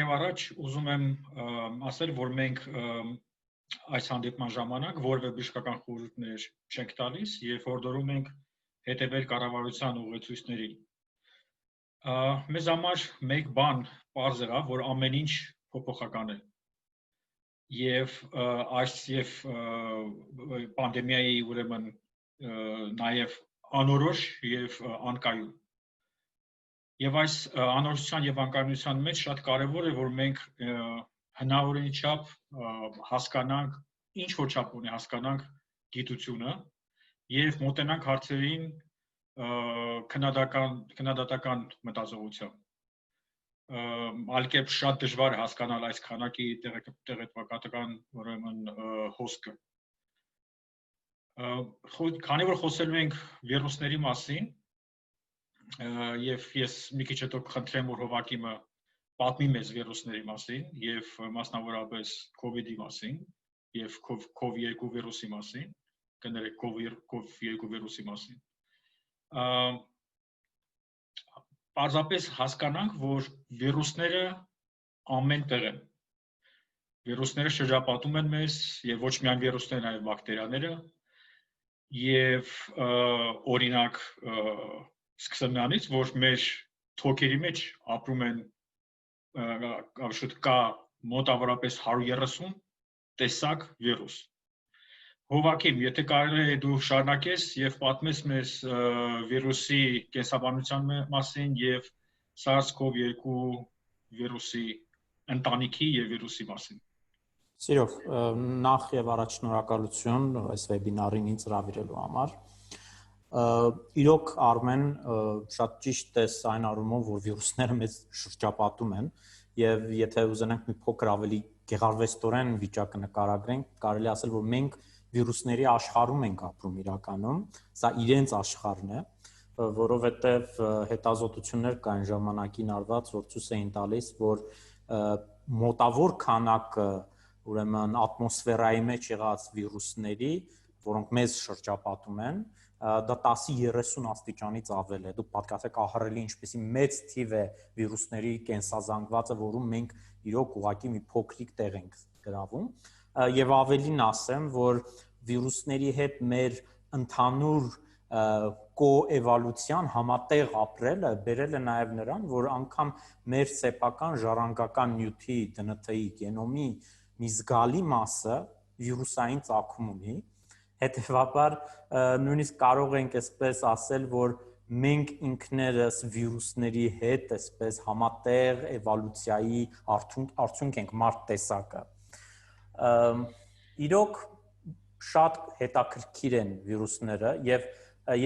Ամենև առաջ ուզում եմ ասել, որ մենք այս հանդիպման ժամանակ որևէ բժշկական խորհուրդներ չենք տալիս եւ հորդորում ենք հետեւել կառավարության ուղեցույցներին։ Մեզ համար մեկ բան պարզ եղավ, որ ամեն ինչ փոփոխական է։ Եվ այս եւ պանդեմիայի ուրեմն նաեւ անորոշ եւ անկայուն։ Եվ այս անորոշության եւ անկայունության մեջ շատ կարեւոր է, որ մենք հնարավորինի չափ հասկանանք, ինչ որ չափ ունի հասկանանք գիտությունը եւ մոտենանք հարցերին քննադատական մտածողությամբ։ Այլ կերպ շատ դժվար է հասկանալ այս քանակի տեղեկատվական ուրեմն հոսքը։ Քանի որ խոսելու ենք վիրուսների մասին, եւ ես մի քիչ հետո կխնդրեմ, որ Հովակիմը պատմի մեզ վիրուսների մասին եւ մասնավորապես COVID-ի մասին եւ COV2 վիրուսի մասին, կներեք COV2 վիրուսի մասին։ Պարզապես հասկանանք, որ վիրուսները ամեն տեղ են։ Վիրուսները շրջապատում են մեզ եւ ոչ միայն վիրուսները, նաեւ բակտերիաները եւ օրինակ սկսեմ նրանից, որ մեր թոքերի մեջ ապրում են կա մոտավորապես 130 տեսակ վիրուս։ Հովակիմ, եթե կարելի է դու շարունակես եւ պատմես մեզ վիրուսի կենսաբանության մասին եւ SARS-CoV-2 վիրուսի ընտանիքի եւ վիրուսի մասին։ Սիրով, նախ եւ առաջ շնորհակալություն այս վեբինարին ինձ հրավիրելու համար։ Իրոք Արմեն շատ ճիշտ է այն առումով, որ վիրուսները մեզ շրջապատում են եւ եթե ուզենանք մի փոքր ավելի գեղարվեստորեն վիճակը նկարագրենք, կարելի ասել, որ մենք վիրուսների աշխարհում ենք ապրում իրականում, սա իրենց աշխարհն է, որովհետեւ հետազոտություններ կային ժամանակին արված, որ ցույց էին տալիս, որ մոտավոր քանակը ուրեմն ատմոսֆերայի մեջ եղած վիրուսների, որոնք մեզ շրջապատում են, դա 10-30 աստիճանից ավել է։ Դուք պատկերացրեք ահռելի ինչպեսի մեծ թիվ է վիրուսների կենսազանգվածը, որում մենք իրոք ուղղակի մի փոքրիկ տեղ ենք գրավում, եւ ավելին ասեմ, որ վիրուսների հետ մեր ընդհանուր կոէվոլյուցիան համատեղ ապրելը բերել է նաեւ նրան, որ անգամ մեր սեփական ժառանգական նյութի ԴՆԹ-ի գենոմի մի զգալի մասը վիրուսային ծագում ունի, հետևաբար նույնիսկ կարող ենք այսպես ասել, որ մենք ինքներս վիրուսների հետ այսպես համատեղ էվոլյուցիայի արդյունք ենք մարդ տեսակը։ Իրոք շատ հետաքրքիր են վիրուսները եւ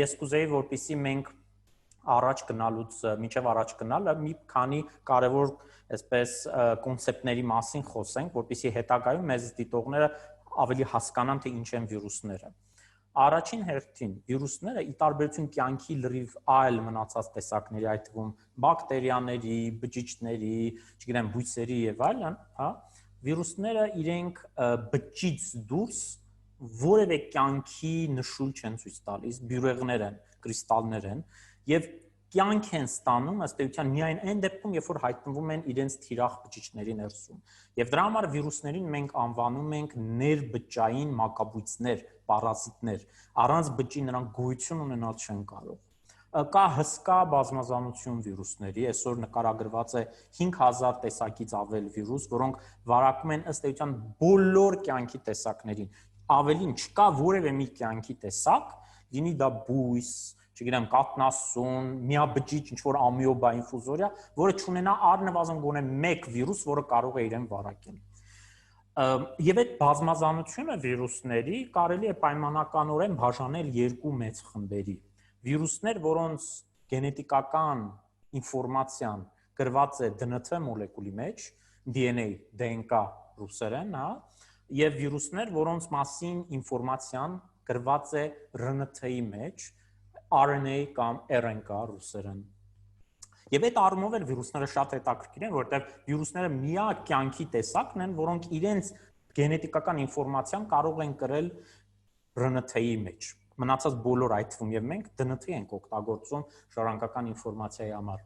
ես կուզեի, որպեսզի մենք մինչև առաջ գնալը մի քանի կարևոր այսպես կոնցեպտների մասին խոսենք, որպեսզի հետագայում մեզ դիտողները ավելի հասկանան, թե ինչ են վիրուսները։ Առաջին հերթին վիրուսները ի տարբերություն կյանքի լրիվ այլ մնացած տեսակների, այդ թվում բակտերիաների, բջիջների, չգիտեմ, բույսերի եւ այլն, հա, վիրուսները իրենք բջջից դուրս որևէ կյանքի նշույլ չեն ցույց տալիս, բյուրեղներ են, կրիստալներ են եւ կյանք են ստանում ըստ էության միայն այն դեպքում, երբ որ հայտնվում են իրենց թիրախ բջիջների ներսում։ Եվ դրա համար վիրուսներին մենք անվանում ենք ներբջջային մակաբույծներ, պարազիտներ։ Առանց բջջի նրանք գոյություն ունենալ չեն կարող։ Կա հսկա բազմազանություն վիրուսների, այսօր նկարագրված է 5000 տեսակից ավել վիրուս, որոնք վարակում են ըստ էության բոլոր կյանքի տեսակներին։ Ավելին չկա որևէ մի կյանքի տեսակ, լինի դա բույս, չգիտեմ, կաթնասուն, միաբջիջ, ինչ-որ ամիոբա ինֆուզորիա, որը չունենա առնվազն գոնե մեկ վիրուս, որը կարող է իրեն վարակել։ Եվ այդ բազմազանությունը վիրուսների կարելի է պայմանականորեն բաժանել երկու մեծ խմբերի։ Վիրուսներ, որոնց գենետիկական ինֆորմացիան գրված է ԴՆԹ մոլեկուլի մեջ, DNA, DNK ռուսերեն, հա, եւ վիրուսներ, որոնց մասին ինֆորմացիան գրված է ՌՆԹ-ի մեջ, RNA կամ RNK ռուսերեն։ Եվ այդ առումով էլ վիրուսները շատ հետաքրքիր են, որովհետեւ վիրուսները միակ կյանքի տեսակն են, որոնք իրենց գենետիկական ինֆորմացիան կարող են կրել ՌՆԹ-ի մեջ։ Մնացած բոլոր այդ թվում եւ մենք ԴՆԹ ենք օգտագործում ժառանգական ինֆորմացիայի համար։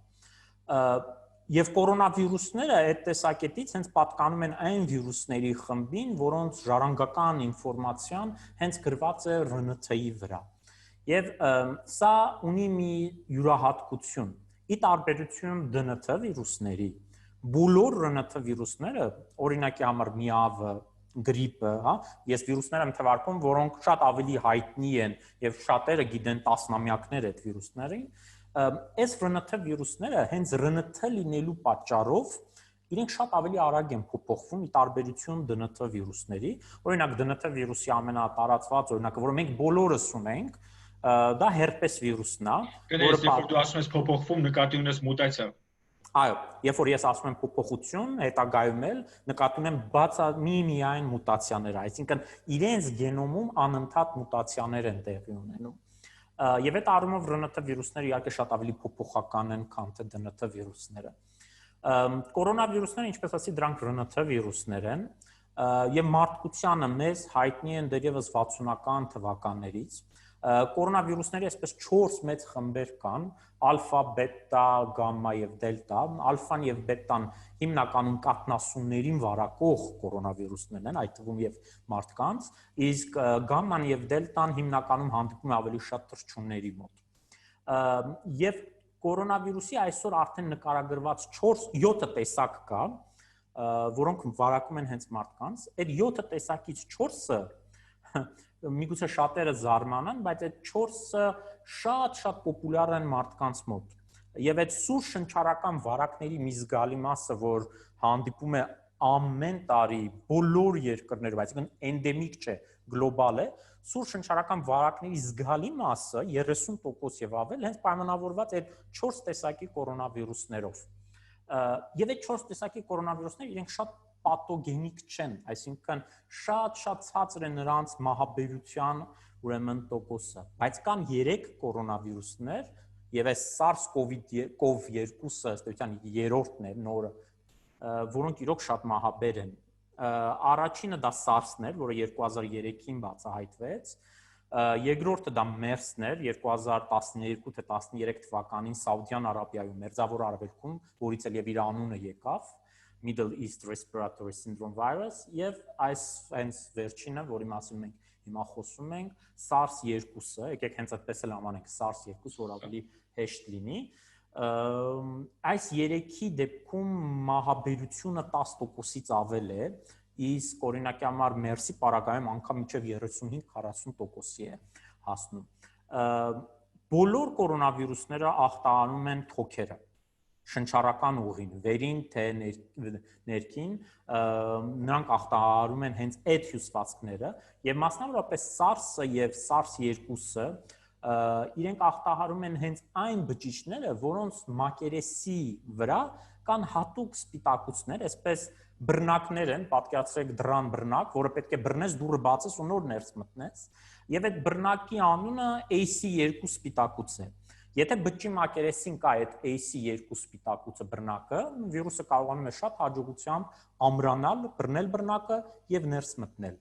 Եվ կորոնավիրուսները այդ տեսակետից հենց պատկանում են այն վիրուսների խմբին, որոնց ժառանգական ինֆորմացիան հենց գրված է ՌՆԹ-ի վրա։ Եվ սա ունի մի յուրահատկություն։ Ի տարբերություն ԴՆԹ վիրուսների, բոլոր ՌՆԹ վիրուսները, օրինակի համար միավը, գրիպը, հա, ես վիրուսներ եմ թվարկում, որոնք շատ ավելի հայտնի են եւ շատերը գիտեն տասնամյակներ այդ վիրուսներին, այս ՌՆԹ վիրուսները հենց ՌՆԹ լինելու պատճառով իրենք շատ ավելի արագ են փոփոխվում ի տարբերություն ԴՆԹ վիրուսների։ Օրինակ ԴՆԹ վիրուսի ամենատարածված օրինակը, որը մենք բոլորս ունենք, դա հերպես վիրուսն է, որը երբ դու ասում ես փոփոխվում, նկատի ունես մուտացիա։ Այո, երբ որ ես ասում եմ փոփոխություն, հետագայում էլ նկատի ունեմ միայն մուտացիաներ, այսինքն իրենց գենոմում անընդհատ մուտացիաներ են տեղի ունենում։ Եվ այդ առումով ՌՆԹ վիրուսները իհարկե շատ ավելի փոփոխական են, քան թե ԴՆԹ վիրուսները։ Կորոնավիրուսները, ինչպես ասի, դրանք ՌՆԹ վիրուսներ են, եւ մարդկությանը մեզ հայտնի են դեռևս 60-ական թվականներից։ Կորոնավիրուսների այսպես 4 մեծ խմբեր կան՝ ալֆա, բետա, գամմա եւ դելտա։ Ալֆան եւ բետան հիմնականում կաթնասուններին վարակող կորոնավիրուսներն են, այդ թվում եւ մարդկանց, իսկ գամման եւ դելտան հիմնականում հանդիպում է ավելի շատ թռչունների մոտ։ Եվ կորոնավիրուսի այսօր արդեն նկարագրված 7 տեսակ կա, որոնք վարակում են հենց մարդկանց։ Այդ 7 տեսակից 4-ը միգուցե շատերը զարմանան, բայց այդ 4-ը շատ պոպուլյար են մարդկանց մոտ։ Եվ այդ սուր շնչառական վարակների մի զգալի մասը, որ հանդիպում է ամեն տարի բոլոր երկրներում, այսինքն էնդեմիկ չէ, գլոբալ է, սուր շնչառական վարակների զգալի մասը 30% եւ ավել հենց պայմանավորված այդ 4 տեսակի կորոնավիրուսներով։ Եվ այդ 4 տեսակի կորոնավիրուսները իրենք շատ պաթոգենիկ չեն, այսինքն շատ ցածր է նրանց մահաբերության ուրեմն տոկոսը, բայց կան 3 կորոնավիրուսներ եւ այս SARS-CoV-2-ը ըստ էության երրորդն է նորը, որոնք իրոք շատ մահաբեր են։ Առաջինը դա SARS-ն էր, որը 2003-ին բացահայտվեց, երկրորդը դա MERS-ն էր 2012 թե 13 թվականին Սաուդյան Արաբիայում, Մերձավոր Արևելքում, որից էլ եւ իր անունը եկավ, Middle East Respiratory Syndrome virus, եւ այս հենց վերջինը, որի մասին մենք հիմա խոսում ենք, SARS-2-ը, եկեք հենց այդպես էլ անվանենք SARS-2, որ ավելի հեշտ լինի։ Այս 3-ի դեպքում մահաբերությունը 10%-ից ավել է, իսկ օրինակի համար MERS-ի պարագայում անգամ մինչև 35-40%-ի է հասնում։ Բոլոր կորոնավիրուսները ախտահանում են թոքերը, շնչառական ուղին, վերին թե ներքին, նրանք ախտահարում են հենց այդ հյուսվածքները եւ մասնավորապես SARS-ը եւ SARS-2-ը իրենք ախտահարում են հենց այն բջիջները, որոնց մակերեսի վրա կան հատուկ սպիտակուցներ, այսպես բռնակներ են, պատկերացրեք դռան բռնակ, որը պետք է բռնես, դուռը բացես ու նոր ներս մտնես, եւ այդ բռնակի անունը AC2 սպիտակուց է։ Եթե բջջի մակերեսին կա այդ AC2 սպիտակուցը բռնակը, վիրուսը կարողանում է շատ հաջողությամբ ամրանալ, բռնել բռնակը եւ ներս մտնել։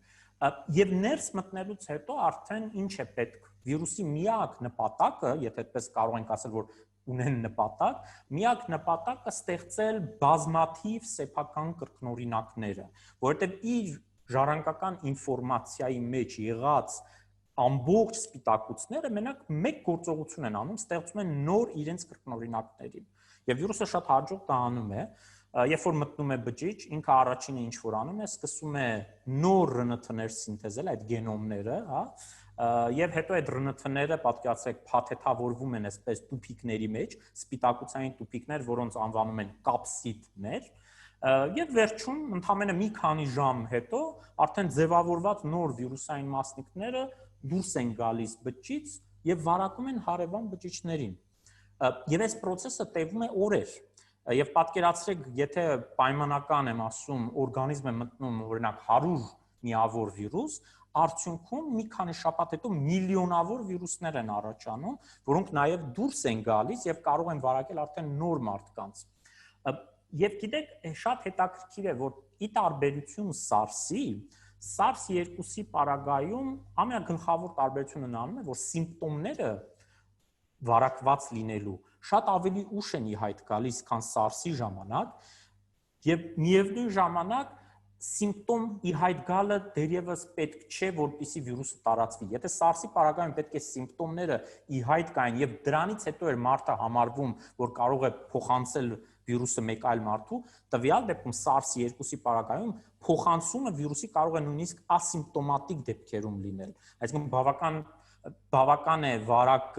Եվ ներս մտնելուց հետո արդեն ինչ է պետք։ Վիրուսի միակ նպատակը, եթե այդպես կարող ենք ասել, որ ունեն նպատակ, միակ նպատակը ստեղծել բազմաթիվ սեփական կրկնօրինակները, որովհետեւ իր ժառանգական ինֆորմացիայի մեջ եղած ամբողջ սպիտակուցները մենակ մեկ գործողություն են անում, ստեղծում են նոր իրենց կրկնօրինակների։ Եվ վիրուսը շատ հաջող դա անում է, երբ որ մտնում է բջիջ, ինքը առաջինը ինչ որ անում է, սկսում է նոր ՌՆԹ-ներ սինթեզել, այդ գենոմները, հա, եւ հետո այդ ՌՆԹ-ները պատկերացրեք փաթեթավորվում են այսպես տուփիկների մեջ, սպիտակուցային տուփիկներ, որոնց անվանում են կապսիդներ, եւ վերջում ընդամենը մի քանի ժամ հետո արդեն ձևավորված նոր վիրուսային մասնիկները դուրս են գալիս բջջից եւ վարակում են հարևան բջիջներին։ Եվ այս process-ը տևում է օրեր։ Եվ պատկերացրեք, եթե պայմանական եմ ասում, օրգանիզմ է մտնում օրինակ 100 միավոր վիրուս, արդյունքում մի քանի շաբաթ հետո միլիոնավոր վիրուսներ են առաջանում, որոնք նաեւ դուրս են գալիս եւ կարող են վարակել արդեն նոր մարդկանց։ Եվ գիտեք, շատ հետաքրքիր է, որ ի տարբերություն SARS-ի, SARS-2-ի պարագայում ամենագլխավոր տարբերությունը նա անում է, որ սիմպտոմները վարակված լինելու շատ ավելի ուշ են ի հայտ գալիս, քան SARS-ի ժամանակ, եւ միևնույն ժամանակ սիմպտոմ ի հայտ գալը դերևս պետք չէ, որպեսզի վիրուսը տարածվի։ Եթե SARS-ի պարագայում պետք է սիմպտոմները ի հայտ գային եւ դրանից հետո էր մարդը համարվում, որ կարող է փոխանցել վիրուսը մեկ այլ մարդու, տվյալ դեպքում SARS-2-ի պարագայում փոխանցումը վիրուսի կարող է նույնիսկ ասիմպտոմատիկ դեպքերում լինել։ Այսինքն բավական է վարակ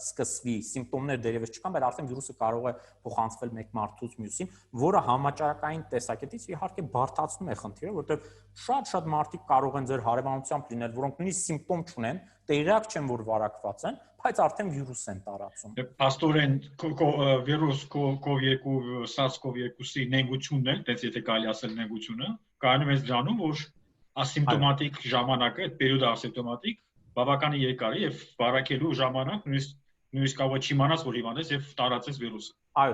սկսվի, սիմպտոմներ դերևս չկան, բայց արդեն վիրուսը կարող է փոխանցվել մեկ մարդուց մյուսին, որը համաճարակային տեսակետից իհարկե բարդացնում է խնդիրը, որովհետև շատ մարդիկ կարող են ձեր հարևանությամբ լինել, որոնք նույնիսկ սիմպտոմ չունեն, տեղյակ չեն, որ վարակված են, բայց արդեն վիրուս են տարածում։ Աստորեն վիրուս CoV-2 SARS-CoV-2-ի նենգությունն է, դες եթե կարելի ասել նենգությունը, կայանում է դրանում, որ ասիմպտոմատիկ ժամանակը, այդ պերիոդը ասիմպտոմատիկ բավական երկար է եւ վարակելու ժամանակ նույնիսկ կարող է չիմանաս, որ իմանես եւ տարածես վիրուսը։ Այո,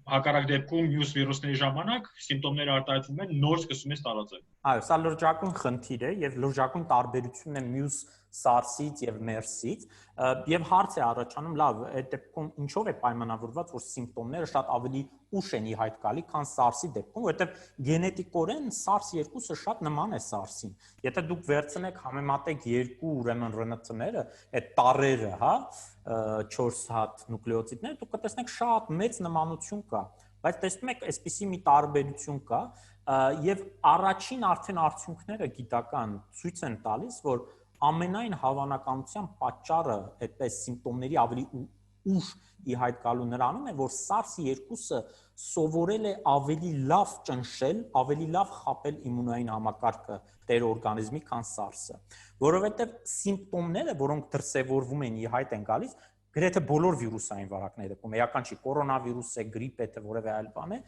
հակառակ դեպքում մյուս վիրուսների ժամանակ սիմպտոմները արտահայտվում են, նոր սկսում ես տարածել։ Այո, սա լրջակուն խնդիր է եւ լրջակուն տարբերությունն է մյուս SARS-ից եւ MERS-ից, եւ հարց է առաջանում, լավ, այդ դեպքում ինչով է պայմանավորված, որ սիմպտոմները շատ ավելի ուշ են ի հայտ գալի, քան SARS-ի դեպքում, որովհետեւ գենետիկորեն SARS-2-ը շատ նման է SARS-ին։ Եթե դուք վերցնեք համեմատեք երկու ուրեմն RNT-ները, այդ տառերը, հա, 4 հատ նուկլեոտիդներ, դուք կտեսնեք շատ մեծ նմանություն կա, բայց տեսնում եք, այսպիսի մի տարբերություն կա, եւ առաջին արդեն արդյունքները գիտական ցույց են տալիս, որ ամենայն հավանականությամբ պատճառը այդպես սիմպտոմների ավելի ուշ ի հայտ գալու նրանում է, որ SARS-2-ը սովորել է ավելի լավ ճնշել, ավելի լավ խաբել իմունային համակարգը տեր օրգանիզմի, քան SARS-ը, որովհետև սիմպտոմները, որոնք դրսևորվում են ի հայտ են գալիս, գրեթե բոլոր վիրուսային վարակների դեպքում, էական չի, կորոնավիրուս է, գրիպ է, թե որևէ այլ բան է,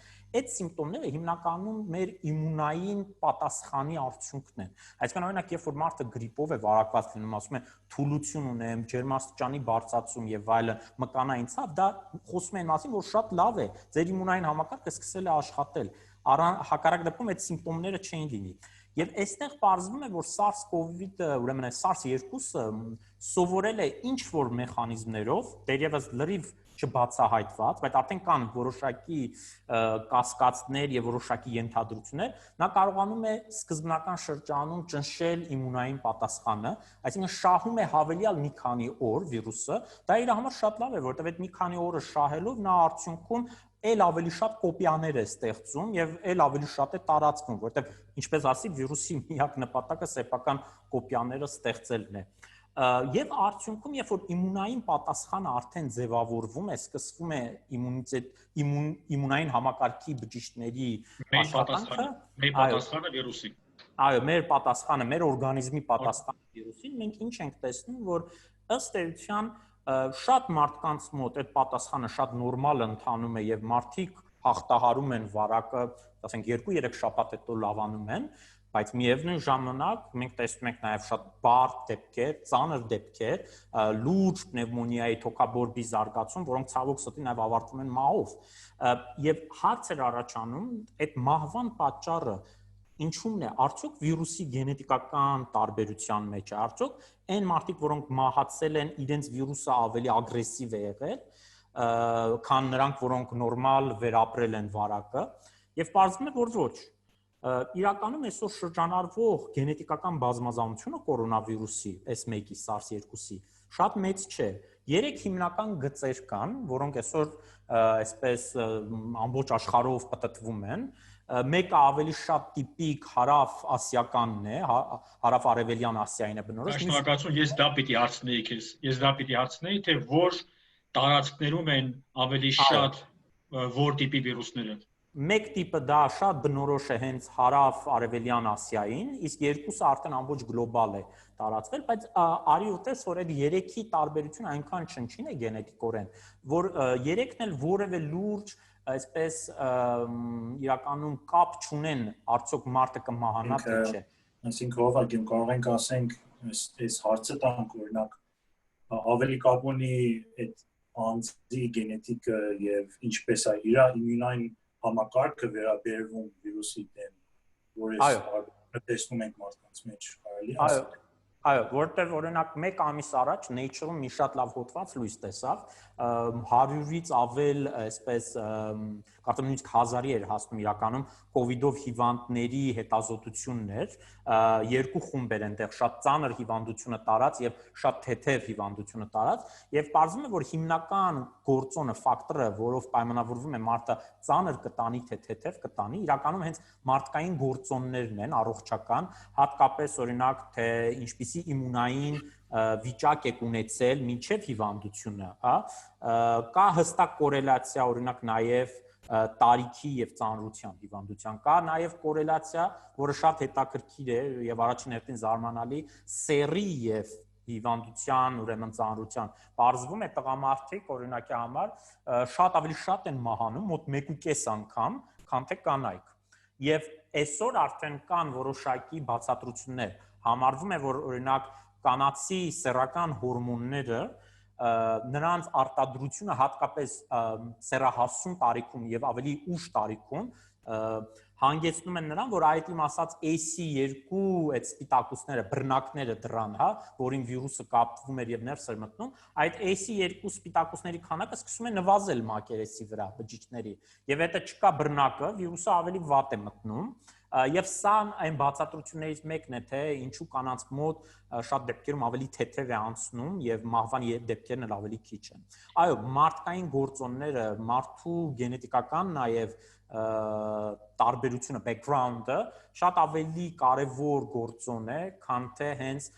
այդ սիմպտոմները հիմնականում մեր իմունային պատասխանի արդյունքն են։ Այսինքն օրինակ, երբ որ մարդը գրիպով է վարակված լինում, ասում է թուլություն ունեմ, ջերմաստիճանի բարձրացում եւ այլն, մկանային ցավ, դա խոսում են մասին, որ շատ լավ է, ձեր իմունային համակարգը սկսել է աշխատել։ Հակառակ դեպքում այդ սիմպտոմները չեն լինի։ Եվ այստեղ պարզվում է, որ SARS-CoV-ը, ուրեմն SARS-2-ը սովորել է ինչ-որ մեխանիզմներով, դերևս լրիվ չբացահայտված, բայց արդեն կան որոշակի կասկածներ եւ որոշակի ենթադրություններ, նա կարողանում է սկզբնական շրջանում ճնշել իմունային պատասխանը, այսինքն շահում է հավելյալ մի քանի օր վիրուսը, դա իր համար շատ լավ է, որովհետեւ այդ մի քանի օրը շահելով նա արդյունքում էլ ավելի շատ կոպիաներ է ստեղծում եւ էլ ավելի շատ է տարածվում, որովհետեւ ինչպես ասի, վիրուսի միակ նպատակը սեփական կոպիաները ստեղծելն է։ Եվ արդյունքում, երբ որ իմունային պատասխանը արդեն ձևավորվում է, սկսվում է իմունային համակարգի բջիջների աշխատանքը, մեր պատասխանը վիրուսին։ Այո, մեր պատասխանը, մեր օրգանիզմի պատասխանը վիրուսին, մենք ինչ ենք տեսնում, որ ըստ էության շատ մարդկանց մոտ այդ պատասխանը շատ նորմալ ընթանում է եւ մարդիկ հաղթահարում են վարակը, ասենք 2-3 շաբաթ հետո լավանում են, բայց միևնույն ժամանակ մենք տեսնում ենք նաեւ շատ բարդ դեպքեր, ծանր դեպքեր, լուրջ պնևմոնիայի թոքաբորբի զարգացում, որոնք ցավոք սրտի նաեւ ավարտվում են մահով։ Եվ հարց էր առաջանում այդ մահվան պատճառը ինչու՞մն է, արդյոք վիրուսի գենետիկական տարբերության մեջ է, արդյոք այն մարդիկ, որոնք մահացել են, իրենց վիրուսը ավելի ագրեսիվ է եղել, քան նրանք, որոնք նորմալ վերապրել են վարակը, եւ պարզվում է, որ ոչ։ Իրականում այսօր շրջանառվող գենետիկական բազմազանությունը կորոնավիրուսի, S1-ի, SARS-2-ի շատ մեծ չէ։ 3 հիմնական գծեր կան, որոնք այսօր այսպես ամբողջ աշխարհով պատտվում են։ Մեկը ավելի շատ տիպիկ հարավ-ասիականն է, հարավ-արևելյան Ասիային է բնորոշ։ Շնորհակալություն, ես դա պիտի հարցնեի քեզ։ Ես դա պիտի հարցնեի, թե որ տարածքներում են ավելի շատ որ տիպի վիրուսները։ Մեկ տիպը դա շատ բնորոշ է հենց հարավ-արևելյան Ասիային, իսկ երկուսը արդեն ամբողջ գլոբալ է տարածվել, բայց արի ուտես, որ այդ 3-ի տարբերությունը այնքան չնչին է գենետիկորեն, որ 3-ն էլ որևէ լուրջ այսպես իրականում կապ չունեն, արդյոք մարդը կմահանա թե չէ։ Այսինքն ովագին կարող ենք ասենք, այս հարցը տանք օրինակ ավելի կապ ունի այդ անձի գենետիկը եւ ինչպես է իր իմունային համակարգը վերաբերվում վիրուսի դեմ, որը տեսնում ենք մարդկանց մեջ, կարելի է ասել։ Այո, որտեղ օրինակ 1 ամիս առաջ Nature-ում մի շատ լավ հոդված լույս տեսավ, 100-ից ավել, այսպես, կարծեմ նույնիսկ 1000-ի էր հասնում իրականում COVID-ով հիվանդների հետազոտություններ, երկու խումբեր այնտեղ շատ ծանր հիվանդությունը տարած եւ շատ թեթև հիվանդությունը տարած, եւ պարզվում է, որ հիմնական գործոնը, ֆակտորը, որով պայմանավորվում է մարդը ծանր կտանի թե թեթև կտանի, իրականում հենց մարդկային գործոններն են, առողջական, հատկապես օրինակ թե ինչպիսի իմունային վիճակ եք ունեցել մինչև հիվանդությունը, հա, կա հստակ կորելացիա օրինակ նաև տարիքի եւ ծանրության հիվանդության, կա նաև կորելացիա, որը շատ հետաքրքիր է եւ առաջին հերթին զարմանալի, սեռի եւ հիվանդության, ուրեմն ծանրության, բարձվում է տղամարդիկ օրինակի համար շատ ավելի շատ են մահանում, մոտ 1.5 անգամ, քան թե կանայք։ Եվ այսօր արդեն կան որոշակի բացատրություններ, համարվում է, որ օրինակ կանացի սեռական հորմոնները նրանց արտադրությունը հատկապես սեռահասուն տարիքում եւ ավելի ուշ տարիքում հանգեցնում են նրան, որ այդ իմ ասած AC2 այդ սպիտակուցները, բռնակները դրան, հա, որին վիրուսը կապվում էր եւ ներս էր մտնում, այդ AC2 սպիտակուցների քանակը սկսում է նվազել մակերեսի վրա բջիջների եւ եթե չկա բռնակը, վիրուսը ավելի վատ է մտնում եւ սա այն բացատրություններից մեկն է, թե ինչու կանանց մոտ շատ դեպքերում ավելի թեթև է անցնում եւ մահվան դեպքերն էլ ավելի քիչ են։ Այո, մարդկային գործոնները, մարդու գենետիկական նաեւ տարբերությունը, background-ը շատ ավելի կարևոր գործոն է, քան թե հենց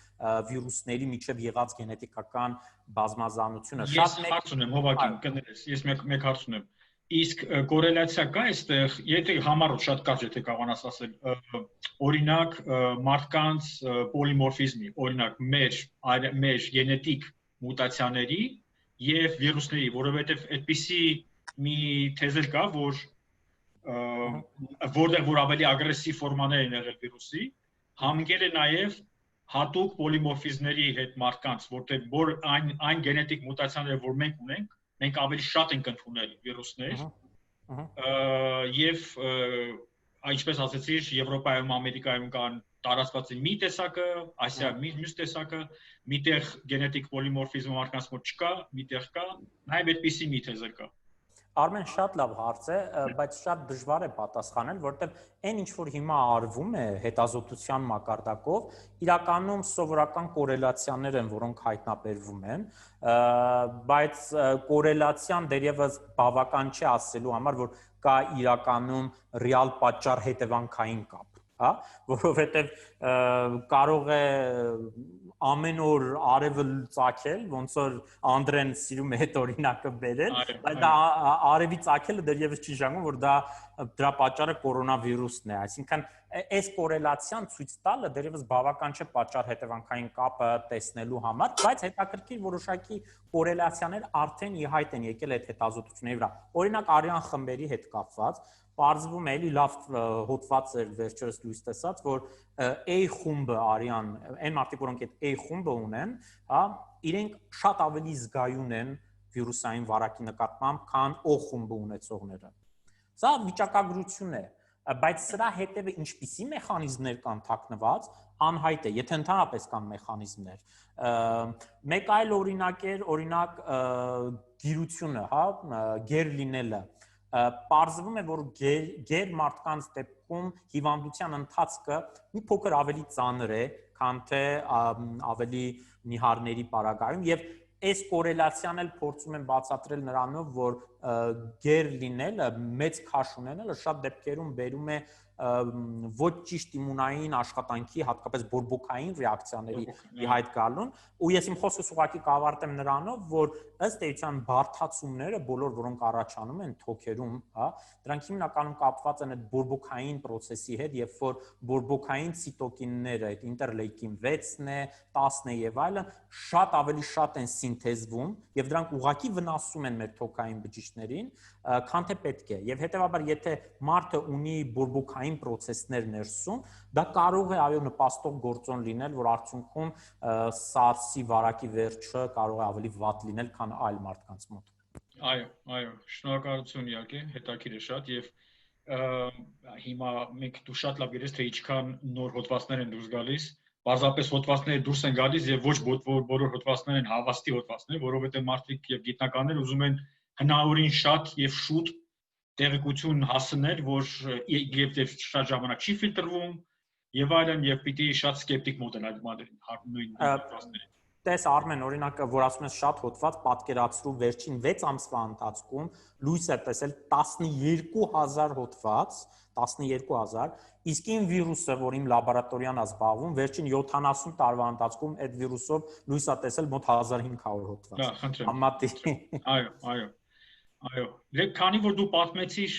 վիրուսների միջև եղած գենետիկական բազմազանությունը։ Ես հարց ունեմ, հովակին կներես, ես մեկ հարց ունեմ։ Իսկ կորելացիա կա այստեղ, եթե համառոտ շատ կարճ եթե կարողանաս ասել, օրինակ մարդկանց պոլիմորֆիզմի, օրինակ մեր գենետիկ մուտացիաների եւ վիրուսների, որովհետեւ այդպիսի մի թեզեր կա, որտեղ որ ավելի ագրեսիվ ֆորմաներ են եղել վիրուսի, համգել է նաեւ հատուկ պոլիմորֆիզմների հետ մարդկանց, որտեղ որ այն գենետիկ մուտացիաները, որ մենք ունենք, մենք ավելի շատ ենք ընդունել վիրուսներ եւ ինչպես ասեցիր Եվրոպայում, Ամերիկայում կան տարածված մի տեսակը, Ասիայում մյուս տեսակը, միտեղ գենետիկ պոլիմորֆիզմը մարդկանց մոտ չկա, միտեղ կա, նաեւ այդպիսի մի թեզեր կա։ Արմեն շատ լավ հարց է, բայց շատ դժվար է պատասխանել, որտեղ այն ինչ որ հիմա արվում է հետազոտության մակարդակով, իրականում սովորական կորելացիաներ են, որոնք հայտնաբերվում են, բայց կորելացիան դեռևս բավական չէ ասելու համար, որ կա իրականում ռեալ պատճառ հետևանքային կապ, հա, որովհետև կարող է ամեն օր արևը ծագել, ոնց որ Անդրեն սիրում է այդ օրինակը բերել, բայց դա արևի ծագելը դեռևս չի ժամանում, որ դրա պատճառը կորոնավիրուսն է, այսինքն այս կորելացիան ցույց տալը դեռևս բավական չէ պատճառ հետևանքային կապը տեսնելու համար, բայց հետաքրքիր որոշակի կորելացիաներ արդեն ի հայտ են եկել այդ հետազոտությունների վրա։ Օրինակ արյան խմբերի հետ կապված պարզվում է, էլի լավ հոդված էր վերջերս լույս տեսած, որ A խումբը արյան, այն մարդիկ, որոնք այդ A խումբը ունեն, հա, իրենք շատ ավելի զգայուն են վիրուսային վարակի նկատմամբ, քան O խումբը ունեցողները։ Սա վիճակագրություն է, բայց սրա հետևը ինչպիսի մեխանիզմներ կան թաքնված, անհայտ է, եթե ընդհանրապես կան մեխանիզմներ։ Մեկ այլ օրինակ էր, օրինակ գիրությունը, հա, գեր լինելը։ Պարզվում է, որ գեր մարդկանց դեպքում հիվանդության ընթացքը մի փոքր ավելի ծանր է, քան թե ավելի նիհարների պարագայում եւ այս կորելացիան էլ փորձում են բացատրել նրանով, որ գեր լինելը, մեծ քաշ ունենալը շատ դեպքերում բերում է ոչ ճիշտ իմունային աշխատանքի, հատկապես բորբոքային ռեակցիաների ի հայտ գալուն, ու ես իմ խոսքս ուղղակի կավարտեմ նրանով, որ ըստ էության բարդացումները, բոլոր որոնք առաջանում են թոքերում, հա, դրանք հիմնականում կապված են այդ բորբոքային process-ի հետ, երբ որ բորբոքային ցիտոկինները, այդ ինտերլեյկին 6-ն է, 10-ն է եւ այլն, շատ ավելի շատ են սինթեզվում եւ դրանք ուղղակի վնասում են մեր թոքային բջիջներին, քան թե պետք է։ Եվ հետեւաբար, եթե մարդը ունի բորբոքային process-ներ ներսում, դա կարող է այո նպաստող գործոն լինել, որ արդյունքում SARS-ի վարակի վերջը կարող է ավելի վատ լինել, քան այլ մարդկանց մոտ։ Այո, շնորհակալություն իհարկե, հետաքրքիր է շատ եւ հիմա մենք դու շատ լավ գիտես թե ինչքան նոր հոդվածներ են դուրս գալիս Պարզապես հոդվածները դուրս են գալիս եւ ոչ բոլոր հոդվածներն են հավաստի հոդվածներ, որովհետեւ մարդիկ եւ գիտնականներ ուզում են հնարավորին շատ եւ շուտ տեղեկություն հասնել, որ եւ շատ ժամանակ չի ֆիլտրվում եւ այլն եւ պիտի շատ սկեպտիկ մոտ են այդ նույն հոդվածներին։ Տես Արմեն, օրինակը, որ ասում ես շատ հոդված, պատկերացրու վերջին 6 ամսվա ընթացքում լույս է տեսել 12000 հոդված, 12000, իսկ իմ վիրուսը, որ իմ լաբորատորիան է զբաղվում, վերջին 70 տարվա ընթացքում այդ վիրուսով լույս է տեսել մոտ 1500 հոդված։ Դա խնդրեմ։ Համատի։ Այո։ Դե քանի որ դու պատմեցիր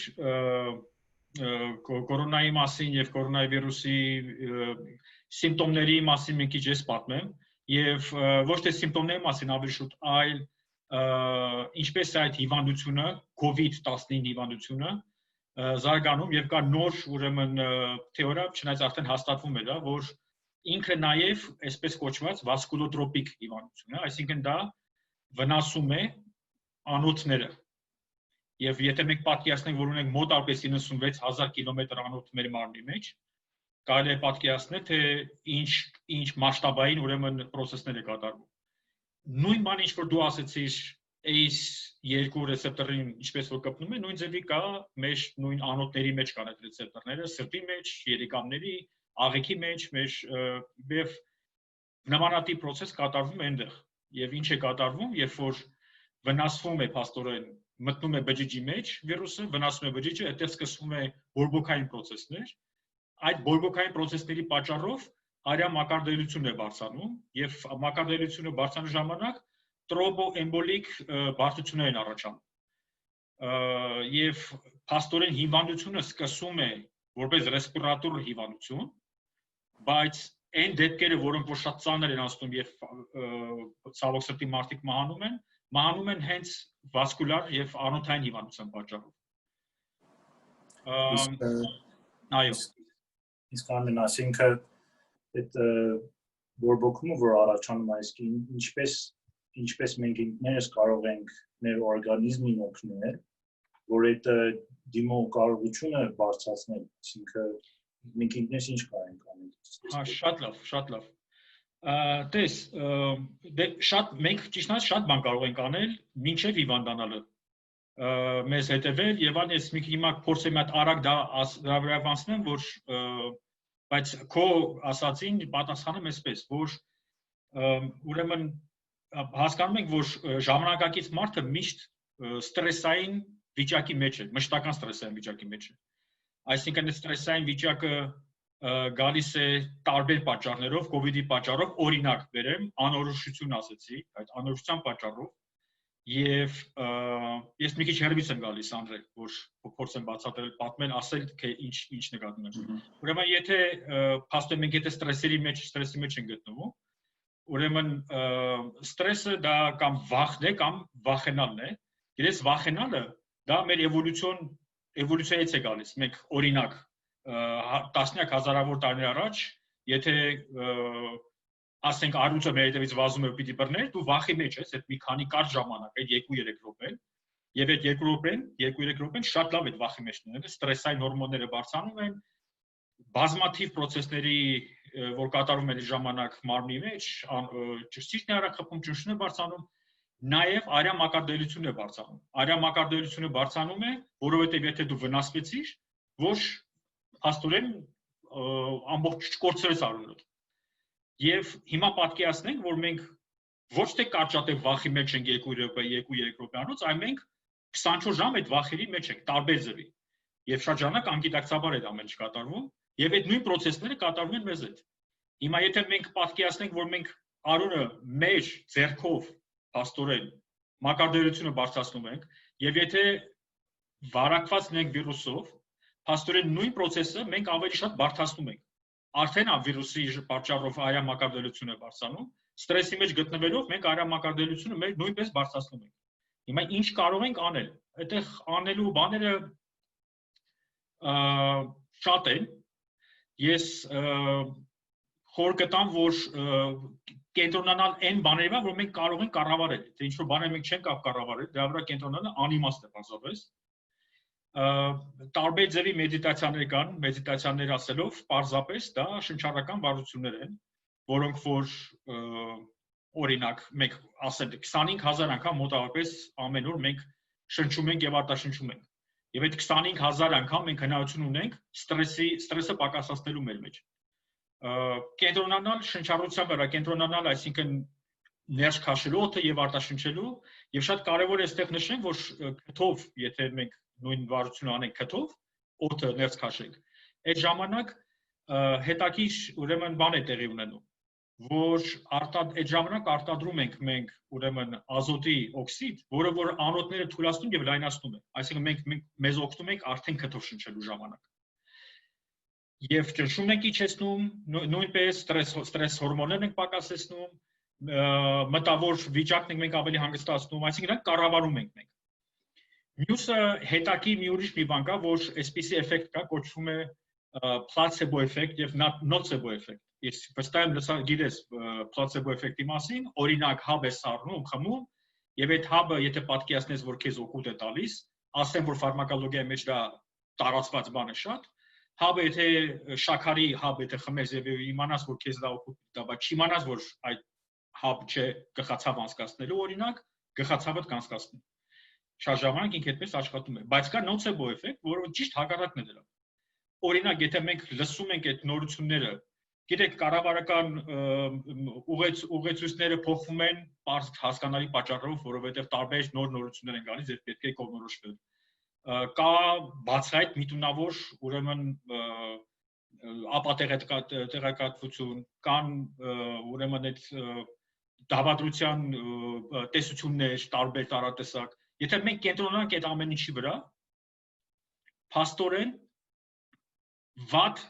կորոնայի մասին եւ կորոնավիրուսի սիմպտոմների մասին մի քիչ ես պատմեմ եւ ոչ թե սիմպտոմների մասին ավելի շուտ, այլ ինչպես է այդ հիվանդությունը, COVID-19 հիվանդությունը զարգանում եւ կա նոր ուրեմն թեորիա, չնայած արդեն հաստատվում է դա, որ ինքը նաեւ այսպես կոչված վասկուլոտրոպիկ հիվանդություն է, այսինքն դա վնասում է անոթները։ Եվ եթե մենք պատկերացնենք, որ ունենք մոտավորապես 96000 կիլոմետր անոթ մեր մարմնի մեջ, կարելի է պատկերացնել, թե ինչ մասշտաբային ուրեմն process-ներ է կատարվում։ Նույն բանը, ինչ որ դու ասեցիր, ACE2 ռեսեպտորին ինչպես որ կպնում է, նույն ձևի կա մեր նույն անոթների մեջ կան այդ ռեսեպտորները, սրտի մեջ, երիկամների, աղիքի մեջ, եւ նմանատիպ process կատարվում է այնտեղ։ Եվ ինչ է կատարվում, երբ որ վնասվում է փաստորեն մտնում է բջիջի մեջ վիրուսը, վնասում է բջիջը, այդտեղ սկսվում է բորբոքային process-ներ։ Այդ բորբոքային process-ների պատճառով արյան մակարդելությունն է բարձրանում եւ մակարդելությունը բարձրանալու ժամանակ տրոմբոէմբոլիկ բարդություններ են առաջանում։ Եվ փաստորեն հիվանդությունը սկսում է որպես ռեսպիրատոր հիվանդություն, բայց այն դեպքերը, որոնք որ շատ ծանր են անցնում եւ ցավոք սրտի մարդիկ մահանում են հենց վասկուլար եւ անոթային հիվանդության պատճառով։ Այո։ Իսկ Արմեն, ասինքն այդ բորբոքումը, որ առաջանում է, ինչպես մենք ինքներս կարող ենք մեր օրգանիզմին օգնել, որ այդ դիմանկարողությունը բարձրացնել, այսինքն մենք ինքներս ինչ կարող ենք անել։ Շատ լավ։ Տես, մենք ճիշտ ասած շատ բան կարող ենք անել մինչև հիվանդանալը։ Մեզ հետևել եւ այլն, ես մի քիչ հիմա փորձեմ այդ արագ դա վերաբանցնեմ, որ բայց քո ասածին պատասխանեմ այսպես, որ ուրեմն հասկանում ենք, որ ժամանակակից մարդը միշտ ստրեսային վիճակի մեջ է, մշտական ստրեսային վիճակի մեջ է։ Այսինքն այդ ստրեսային վիճակը գալիս է տարբեր պատճառներով, COVID-ի պատճառով, օրինակ բերեմ, անորոշություն ասեցի, այդ անորոշության պատճառով, եւ ես մի քիչ հեռվից եմ գալիս Անդրե, որ փորձեմ բացատրել, պատմել, ասել, թե ինչ նկատում եմ։ Ուրեմն եթե փաստորեն մենք եթե ստրեսի մեջ ենք գտնվում, ուրեմն ստրեսը դա կամ վախն է կամ վախենալն է։ Գիտես, վախենալը դա մեր էվոլյուցիայից է գալիս։ Մենք օրինակ տասնյակ հազարավոր տարիներ առաջ, եթե ասենք արուծը մեր հետևից վազում է ու պիտի բռներ, դու վախի մեջ ես, այդ մի քանի կարճ ժամանակ, այդ 2-3 րոպեն, եւ այդ 2-3 րոպեն շատ լավ այդ վախի մեջ լինելը, ստրեսային հորմոնները բարձրանում են, բազմաթիվ process-ների, որ կատարվում են ժամանակ մարմնի մեջ, ճիշտն է արախփում, ճնշումն է բարձրանում, նաեւ արյան մակարդելությունն է բարձրանում։ Արյան մակարդելությունը բարձրանում է, որովհետեւ եթե դու վնասվեցիր, ոչ փաստորեն ամբողջ կորցրեց արյունդ։ Եվ հիմա պատկերացնենք, որ մենք ոչ թե կարճատև վախի մեջ ենք 2 րոպե, 2-3 րոպեանոց, այլ մենք 24 ժամ այդ վախերի մեջ ենք, տարբեր ձևի։ Եվ շատ ժամանակ անգիտակցաբար այդ ամեն ինչ կատարվում, եւ այդ նույն process-ները կատարվում են մեզ հետ։ Հիմա եթե մենք պատկերացնենք, որ մենք արյունը մեր ձեռքով փաստորեն մակարդելությունը բարձրացնում ենք, եւ եթե վարակված ենք վիրուսով, փաստորեն նույն process-ը մենք ավելի շատ բարդացնում ենք։ Արդեն վիրուսի պատճառով արյան մակարդելությունը բարձրանում, ստրեսի մեջ գտնվելով մենք արյան մակարդելությունը մեր նույնպես բարձրացնում ենք։ Հիմա ինչ կարող ենք անել։ Այդտեղ անելու բաները շատ են։ Ես խոր կտամ, որ կենտրոնանալ այն բաների վրա, որ մենք կարող ենք կառավարել։ Թե ինչ որ բաներ մենք չենք կարող կառավարել, դրա վրա կենտրոնանալը անիմաստ է պարզապես։ Տարբեր ձևի մեդիտացիաներ կան, մեդիտացիաներ ասելով, պարզապես դա շնչառական վարություններ են, որոնք որ օրինակ մենք ասենք 25000 անգամ մոտավորապես ամեն օր մենք շնչում ենք եւ արտաշնչում ենք։ Եվ այդ 25000 անգամ մենք հնարավորություն ունենք ստրեսը պակասացնելու մեր մեջ։ Կենտրոնանալ շնչառության վրա, կենտրոնանալ, այսինքն ներս քաշելու օդը եւ արտաշնչելու, եւ շատ կարեւոր է այստեղ նշենք, որ քթով, եթե մենք նույն վարությունը անենք քթով, օդը ներս քաշենք, այդ ժամանակ հետաքրքիր ուրեմն բան է տեղի ունենում, որ այդ ժամանակ արտադրում ենք մենք ուրեմն ազոտի օքսիդ, որը որ անոթները թույլատնում եւ լայնացնում է, այսինքն մենք մեզ օգնում ենք արդեն քթով շնչելու ժամանակ։ Եվ ճնշումն ենք իջեցնում, նույնպես ստրես հորմոններն ենք պակասեցնում, մտավոր վիճակն ենք մենք ավելի հանգստացնում, այսինքն դրանք կառավարում ենք մենք։ Մյուսը հետաքի մի ուրիշ մի բան կա, որ այսպիսի էֆեկտ կա, կոչվում է placebo effect եւ nocebo effect։ Ես վստահ եմ գիտես placebo effect-ի մասին, օրինակ հաբ է սառնում, խմում, եւ այդ հաբը եթե պատկերացնես, որ քեզ օգուտ է տալիս, ասեմ որ ֆարմակոլոգիայի մեջ դա տարածված բան է շատ, հաբը եթե շաքարի հաբ եթե խմես եւ իմանաս որ քեզ դա օգուտ տա, բայց չիմանաս որ այդ հաբ չէ գխացավ անցկացնելու օրինակ, գխացավդ կանցկացնի։ Շատ ժամանակ ինքը այդպես աշխատում է, բայց կա nocebo effect, որը ճիշտ հակառակն է դրա։ Օրինակ, եթե մենք լսում ենք այդ նորությունները, գիտեք, կառավարական ուղեցույցները փոխվում են բարձ հասկանալի պատճառով, որովհետև տարբեր նոր նորություններ են գալիս եւ պետք է կողմնորոշվել։ Կա բացահայտ միտումնավոր, ուրեմն ապատեղեկատվություն, կան ուրեմն այդ դավադրության տեսություններ, տարբեր տարատեսակ։ Եթե մենք կենտրոնանանք այդ ամեն ինչի վրա, փաստորեն վատ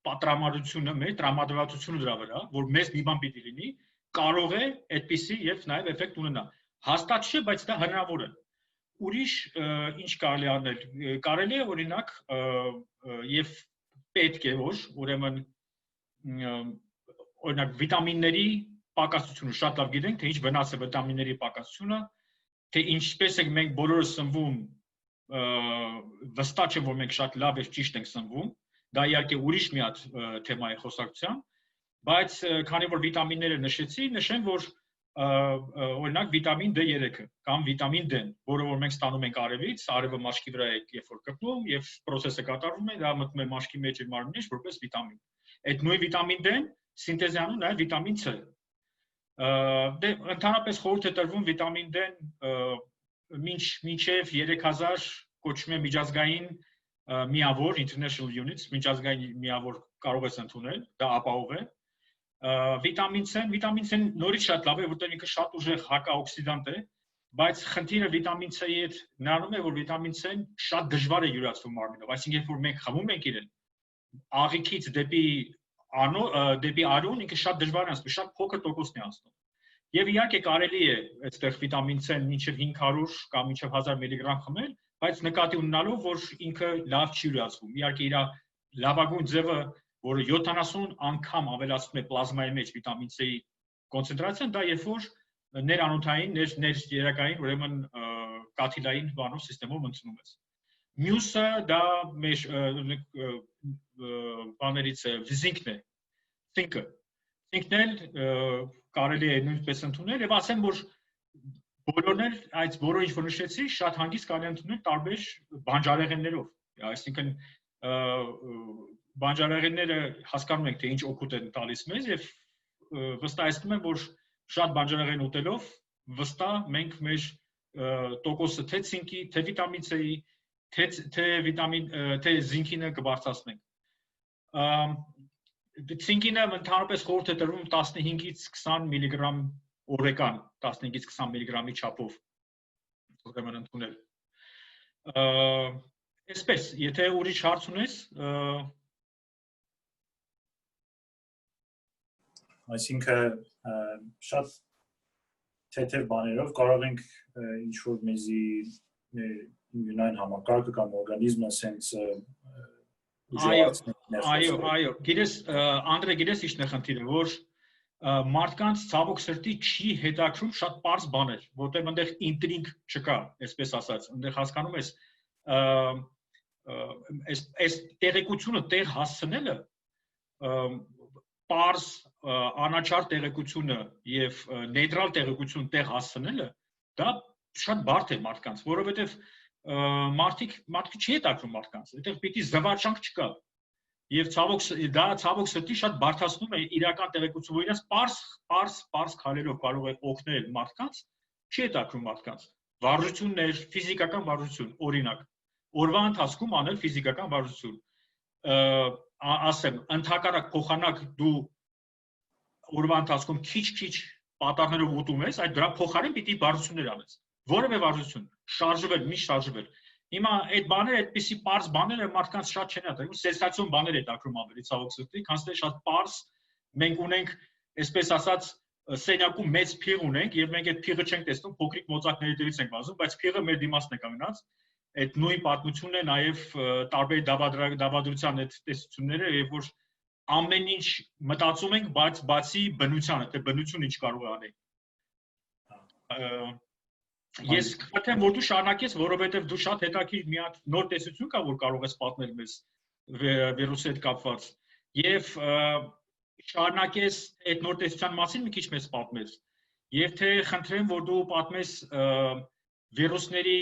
պատրամադրությունը, մեր տրամադրվածությունը դրա վրա, որ մեզ մի բան պիտի լինի, կարող է այդպիսի եւ նաեւ էֆեկտ ունենա։ Հաստատ չէ, բայց դա հնարավոր է։ Ուրիշ ինչ կարելի անել, կարելի է օրինակ եւ պետք է որ ուրեմն օրինակ վիտամինների պակասությունը շատ լավ գիտենք, թե ինչ վնաս է վիտամինների պակասությունը, թե ինչպես է մենք բոլորը սնվում, վստահ չեմ որ մենք շատ լավ եւ ճիշտ ենք սնվում, դա իհարկե ուրիշ մի հատ թեմա է խոսակցության, բայց քանի որ վիտամինները նշեցի, նշեմ որ օրինակ վիտամին D3-ը կամ վիտամին D-ն, որը որ մենք ստանում ենք արևից, արևը մաշկի վրա է երբ որ կպնում եւ process-ը կատարվում է, դա մտնում է մաշկի մեջ եւ մարմնի մեջ որպես վիտամին։ Այդ նույն վիտամին D-ն սինթեզանում նաեւ վիտամին C։ Դե ընդհանրապես խորհուրդ է տրվում վիտամին D-ն մինչև 3000 կոչվում է միջազգային միավոր international units, միջազգային միավոր կարող ես ընդունել, դա ապահով է։ Վիտամին C-ն նորից շատ լավ է, որտեղ ինքը շատ ուժեղ հակաօքսիդանտ է, բայց խնդիրը վիտամին C-ի հետ նրանում է, որ վիտամին C-ն շատ դժվար է յուրացվում մարմնով, այսինքն երբ որ մենք խմում ենք իրեն, աղիքից դեպի արյուն ինքը շատ դժվար է անցնում, շատ փոքր տոկոսն է անցնում։ Եվ իհարկե կարելի է այդտեղ վիտամին C-ն մինչև 500 կամ մինչև 1000 միլիգրամ խմել, բայց նկատի ունենալով, որ ինքը լավ չի յուրացվում։ Իհարկե իր լավագույն ձևը, որը 70 անգամ ավելացնում է պլազմայի մեջ վիտամին C-ի կոնցենտրացիան, դա երբ որ ներանոթային, ներերակային, ուրեմն կաթիլային բանով սիստեմով ընդունում ես։ Մյուսը դա մեր բաներից է, զինքն է, զինքը։ Զինքն էլ կարելի է նույնպես ընդունել եւ ասեմ, որ բոլորն էլ այդ բոլոր ինչ որ նշեցի, շատ հանգիստ կարելի ընդունել տարբեր բանջարեղեններով։ Այսինքն բանջարեղենները հասկանում ենք թե ինչ օգուտ են տալիս մեզ եւ վստահեցնում եմ, որ շատ բանջարեղեն ուտելով վստահ մենք մեր տոկոսը թե ցինկի, թե վիտամին C-ի, թե զինքինը կբարձրացնենք։ Ցինկինը ընդհանրապես խորհուրդ է տրվում 15-ից 20 միլիգրամ օրեկան, 15-ից 20 միլիգրամի չափով ուրեմն ընդունել։ Այսպես, եթե ուրիշ հարց ունես, այսինքն շատ թեթև բաներով կարող ենք ինչ որ մեզի իմյունային համակարգը կամ օրգանիզմը sense Այո, գիտես, Անդրե, գիտես ինչ է խնդիրը, որ մարդկանց ցավոք սրտի չի հետաքրում շատ པարզ բաներ, որտեղ այնտեղ ինտրիգ չկա, այսպես ասած, այնտեղ հասկանում ես, այս տեղեկությունը տեղ հասցնելը պարզ անաչառ տեղեկությունը եւ նեյտրալ տեղեկություն տեղ հասցնելը դա շատ բարդ է մարդկանց, որովհետեւ մարդիկ չի հետաքրում մարդկանց, այդտեղ պիտի զվարճանք չկա։ Եվ ցավոք սրտի շատ բարդացնում է իրական տեղեկություն, որ իրաց պարզ քայլերով կարող է օգնել մարդկանց, չի հետաքրում մարդկանց։ Վարժություններ, ֆիզիկական վարժություն, օրինակ, օրվա ընթացքում անել ֆիզիկական վարժություն։ Ասեմ, ընդհակառակ փոխանակ դու օրվա ընթացքում քիչ պատառներով ուտում ես, այդ դրա փոխարեն պիտի վարժություններ անես։ Որևէ վարժություն, շարժվել, միշտ շարժվել։ Հիմա այդ բաները, այդպիսի պարզ բաները մարդկանց շատ չեն հետաքրում, սենսացիոն բաներ է հետաքրում ավելի ցավոք սրտի, քան թե շատ պարզ մենք ունենք, այսպես ասած, սենյակում մեծ փիղ ունենք եւ մենք այդ փիղը չենք տեսնում, փոքրիկ մոծակների դերից ենք վազում, բայց փիղը մեր դիմացն է կանգնած։ Այդ նույն պատմությունն է նաեւ տարբեր դավադրության այդ տեսությունները, երբ որ ամեն ինչ մտածում ենք, բայց բացի բնությանը, թե բնությունը ինչ կարող է անել։ Ես կխնդրեմ, որ դու շարունակես, որովհետև դու շատ հետաքրքիր մի հատ նոր տեսություն կա, որ կարող ես պատմել մեզ վիրուսի հետ կապված, եւ շարունակես այդ նոր տեսության մասին մի քիչ մեզ պատմես, եւ թե խնդրեմ, որ դու պատմես վիրուսների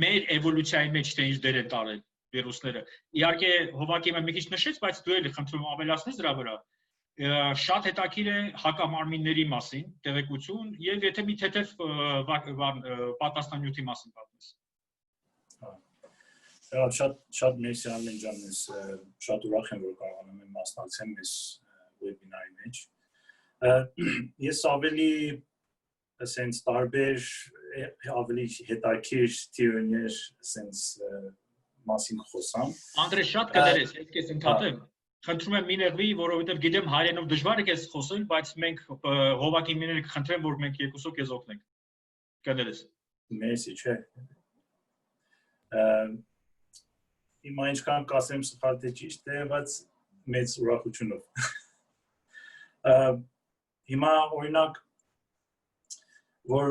մեր էվոլյուցիայի մեջ թե ինչ դեր են տարել վիրուսները։ Իհարկե, Հովակիմը մի քիչ նշեց, բայց դու էլի խնդրում ավելացնես դրա վրա։ Շատ հետաքրքիր է հակամարմինների մասին տեղեկություն եւ եթե մի թեթև պատասխանատվության մասին պատմես։ Շատ մերսի Արմեն ջան, ես շատ ուրախ եմ, որ կարողանում եմ մասնակցել այս վեբինարի մեջ։ Ես ավելի sense տարբեր ավելի հետաքրքիր թիվներ sense մասին խոսամ։ Անդրես, շատ կներես, ես քեզ ընդհատեմ։ Խնդրում եմ մի նեղվի, որովհետև գիտեմ հայերենով դժվար է քեզ խոսել, բայց մենք Հովակիմիները կխնդրեմ, որ մենք երկուսով քեզ օգնենք։ Կներես։ Մերսի, չէ։ Հիմա ինչքան կասեմ սխալ թե ճիշտ է, բայց մեծ ուրախությունով։ Հիմա օրինակ որ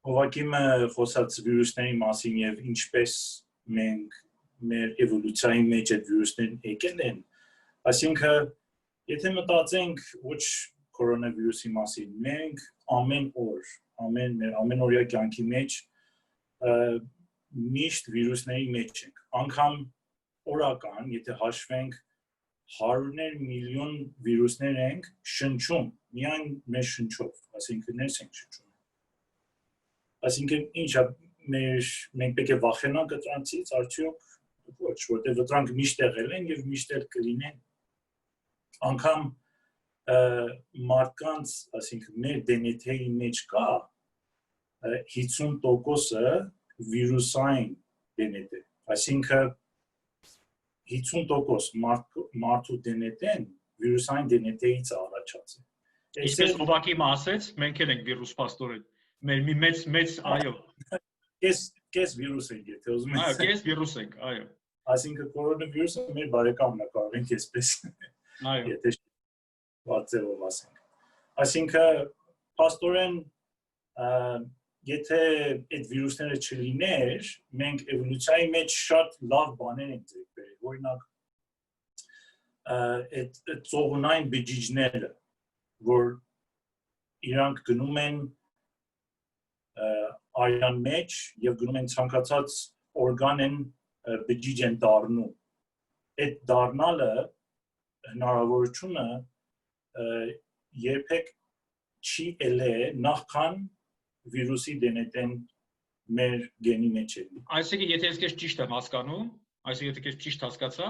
Հովակիմը խոսած վիրուսների մասին եւ ինչպես մենք մեր էվոլյուցիայի մեջ այդ վիրուսներն եկել են, այսինքն եթե մտածենք ոչ կորոնավիրուսի մասին, մենք ամեն օր, ամեն օրյա կյանքի մեջ միշտ վիրուսների մեջ ենք, անգամ օրական, եթե հաշվենք հարյուրներ միլիոն վիրուսներ ենք շնչում, միայն մեր շնչով, այսինքն ներս ենք շնչում։ Այսինքն ինչա մենք պետք է վախենանք դրանցից, արդյոք ոչ, որտեղ դրանք միշտ եղել են եւ միշտ էլ կլինեն։ Անգամ մարդկանց, այսինքն մեր DNT-ի մեջ կա 50%-ը վիրուսային DNT, այսինքն 50% մարդու DNT-ն վիրուսային DNT-ից առաջացել։ Ինչպես Հովակիմը ասեց, մենք էլ ենք վիրուս պաստորեն։ Մեր մի մեծ այո։ Կես վիրուս ենք, եթե ուզում ես։ Այո, կես վիրուս ենք, այո։ Այսինքն կորոնավիրուսը մեր բարեկամն է, կարող ենք այսպես։ Այո։ Եթե բացելով ասենք։ Այսինքն պաստորեն եթե այդ վիրուսները չլիներ, մենք էվոլյուցիայի մեջ շատ լավ բաներ ենք ձեռք բերել։ Օրինակ այդ ծողունային բջիջները, որ իրանք գնում են արյան մեջ եւ գնում են ցանկացած օրգան են բջիջ են դառնում։ Այդ դառնալը հնարավորությունը երբեք չի ելե նախքան վիրուսի DNT-ն մեր գենի մեջ է։ Այսինքն եթե ես քեզ ճիշտ եմ հասկանում, այսինքն եթե քեզ ճիշտ հասկացա,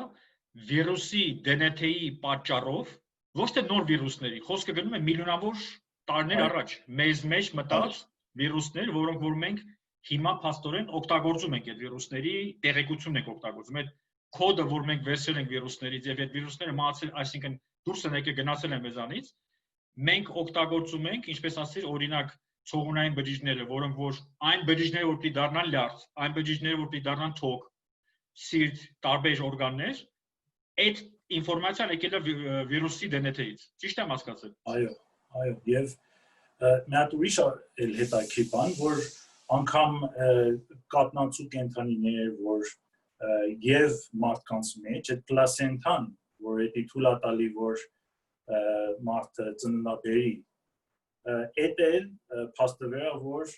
վիրուսի DNT-ի պատճառով ոչ թե նոր վիրուսների, խոսքը գնում է միլիոնավոր տարիներ առաջ, մեզ մեջ մտած վիրուսներ, որոնք որ մենք հիմա փաստորեն օգտագործում ենք այդ վիրուսների տեղեկությունն ենք օգտագործում։ Այդ կոդը, որ մենք վերցրել ենք վիրուսներից եւ այդ վիրուսները մահացել, այսինքն դուրս են եկել գնացել են մեզանից, մենք օգտագործում ենք, ինչպես ասիր, օրինակ ցողունային բջիջները, որոնք որ այն բջիջները, որ պիտի դառնան լյարդ, այն բջիջները, որ պիտի դառնան թոք, սիրտ, տարբեր օրգաններ, այդ ինֆորմացիան եկել է վիրուսի DNT-ից։ Ճիշտ եմ հասկացել։ Այո, եւ մի հատ ուրիշ էլ հետաքրքիր բան, որ անգամ կատնացու կենդանիներ, որ եւ մարդկանց մեջ այդ պլասենտան, որ էդի թույլատալի որ մարդը ծննդաբերի այդ էլ փաստվերա որ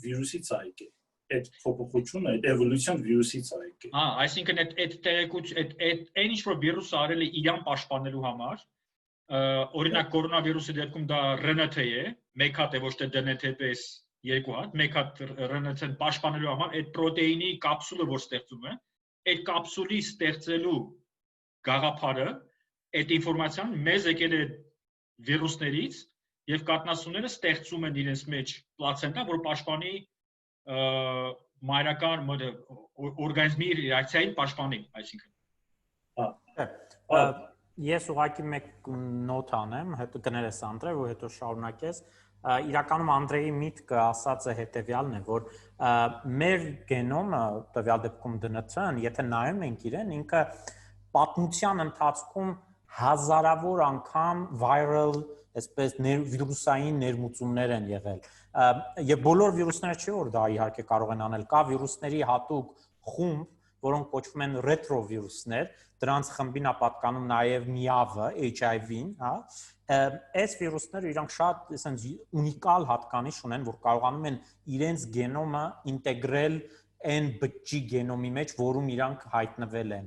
վիրուսից այգ է այդ փոփոխությունը այդ էվոլյուցիան վիրուսից այգ է այսինքն այդ տեղեկություն այդ ինչ որ վիրուսը արել է իրան պաշտպանելու համար օրինակ կորոնավիրուսի դեպքում դա RNT է մեկ հատ է ոչ թե DNT-պես երկու հատ մեկ հատ RNT-ն պաշտպանելու համար այդ պրոտեինի կապսուլը որ ստեղծում է այդ կապսուլի ստեղծելու գաղափարը այդ ինֆորմացիան մեզ եկել է վիրուսներից եւ կաթնասունները ստեղծում են իրենց մեջ պլացենտա որ պաշտպանի մայրական օրգանիզմի ռեակցիային պաշտպանի այսինքն Ես ուղղակի մեկ նոթ անեմ, հետո կներես Անդրե, որ հետո շարունակես։ Իրականում Անդրեի միտքը ասածը հետեւյալն է, որ մեր գենոմը, տվյալ դեպքում DNT-ն, եթե նայում ենք իրեն, ինքը պատմության ընթացքում հազարավոր անգամ viral, այսպես վիրուսային ներմուծումներ են եղել։ Եվ բոլոր վիրուսները չի որ դա իհարկե կարող են անել, կա վիրուսների հատուկ խումբ, որոնք կոչվում են ռետրովիրուսներ, դրանց խմբին է պատկանում նաև MIAV-ը, HIV-ն, հա։ Այս վիրուսները իրանք շատ այսպես ունիկալ հատկանիշ ունեն, որ կարողանում են իրենց գենոմը ինտեգրել այն բջջի գենոմի մեջ, որում իրանք հայտնվել են։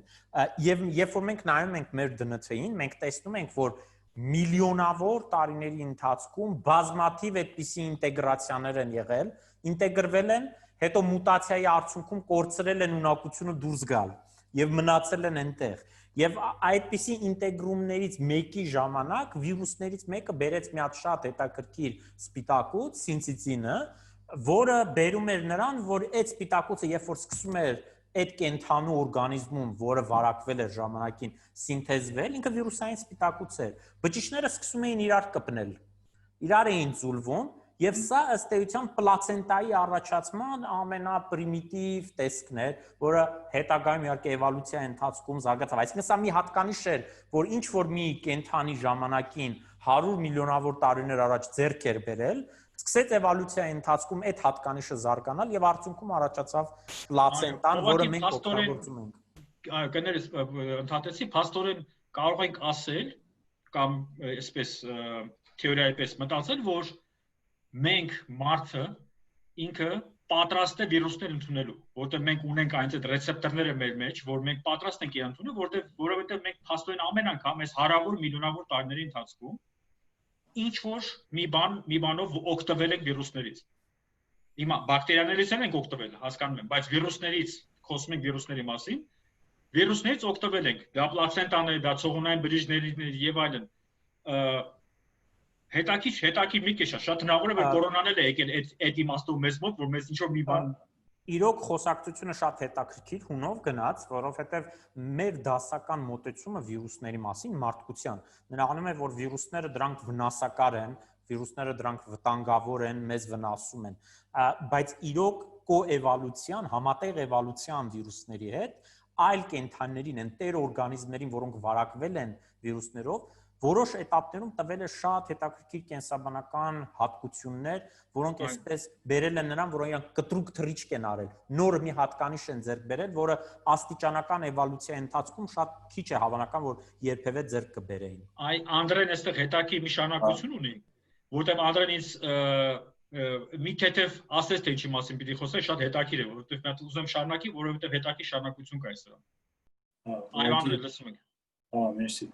Եվ երբ որ մենք նայում ենք մեր DNT-ին, մենք տեսնում ենք, որ միլիոնավոր տարիների ընթացքում բազմաթիվ այդպիսի ինտեգրացիաներ են եղել, ինտեգրվել են, հետո մուտացիայի արդյունքում կորցրել են ունակությունը դուրս գալ եւ մնացել են այնտեղ։ Եվ այդպիսի ինտեգրումներից մեկի ժամանակ վիրուսներից մեկը բերեց մի հատ շատ հետաքրքիր սպիտակուց, սինցիցինը, որը բերում էր նրան, որ այդ սպիտակուցը երբ որ սկսում էր այդ կենթանու օրգանիզմում, որը վարակվել էր ժամանակին, սինթեզվել, ինքը վիրուսային սպիտակուց էր։ Բջիջները սկսում էին իրար կպնել, իրար էին ձուլվում, եւ սա ըստ էության պլացենտայի առաջացման ամենապրիմիտիվ տեսքն էր, որը հետագայում իհարկե էվոլյուցիայի ընթացքում զարգացավ։ Այսինքն սա մի հատկանիշ էր, որ ինչ որ մի կենթանի ժամանակին 100 միլիոնավոր տարիներ առաջ ձեռք էր բերել, սկսեց էվոլյուցիայի ընթացքում այդ հատկանիշը զարգանալ եւ արդյունքում առաջացավ պլացենտան, որը մենք օգտագործում ենք։ Կներես ընդհատեցի, փաստորեն կարող ենք ասել կամ այսպես թեորիայպես մտածել, որ մենք մարդը ինքը պատրաստ է վիրուսներ ընդունելու, որտեղ մենք ունենք այնց այդ ռեցեպտորները մեր մեջ, որ մենք պատրաստ ենք իրեն ընդունել, որովհետև մենք փաստորեն ամեն անգամ այս հարավոր միլիոնավոր տարիների ընթացքում ինչ որ մի բանով օգտվել ենք վիրուսներից։ Հիմա բակտերիաներից ենք օգտվել, հասկանում եմ, բայց վիրուսներից, խոսում ենք վիրուսների մասին, վիրուսներից օգտվել ենք, դա պլացենտաներ, դա ցողունային բջիջներ եւ այլն։ Հետաքրքիր մի քիչ շատ հնարավոր է որ կորոնան էլ է եկել այդ իմաստով մեզ մոտ, որ մեզ ինչ որ մի բան Իրոք խոսակցությունը շատ հետաքրքիր հունով գնաց, որովհետև մեր դասական մոտեցումը վիրուսների մասին մարդկության նրանում է, որ վիրուսները դրանք վնասակար են, վիրուսները դրանք վտանգավոր են, մեզ վնասում են, բայց իրոք կոէվոլյուցիան, համատեղ էվոլյուցիան վիրուսների հետ այլ կենդանիներին, ընտեր օրգանիզմներին, որոնք վարակվել են վիրուսներով, որոշ этаպներում տվել է շատ հետաքրքիր կենսաբանական հատկություններ, որոնք այսպես բերել են նրան, որ իրանք կտրուկ թռիչք են արել, նոր մի հատկանիշ են ձեռք բերել, որը աստիճանական էվոլյուցիայի ընթացքում շատ քիչ է հավանական, որ երբևէ ձեռք կբերեին։ Այ Անդրեն այստեղ հետաքրքիր մի շարունակություն ունի, որտեղ Անդրեն ինձ մի թեթև ասեց թե ինչի մասին պիտի խոսե, շատ հետաքրքիր է, որովհետև նա ուզում շարունակի, որովհետև հետաքրքիր շարունակություն կա այստեղ։ Այո, Անդրեն, լսում ենք։ Մերսի։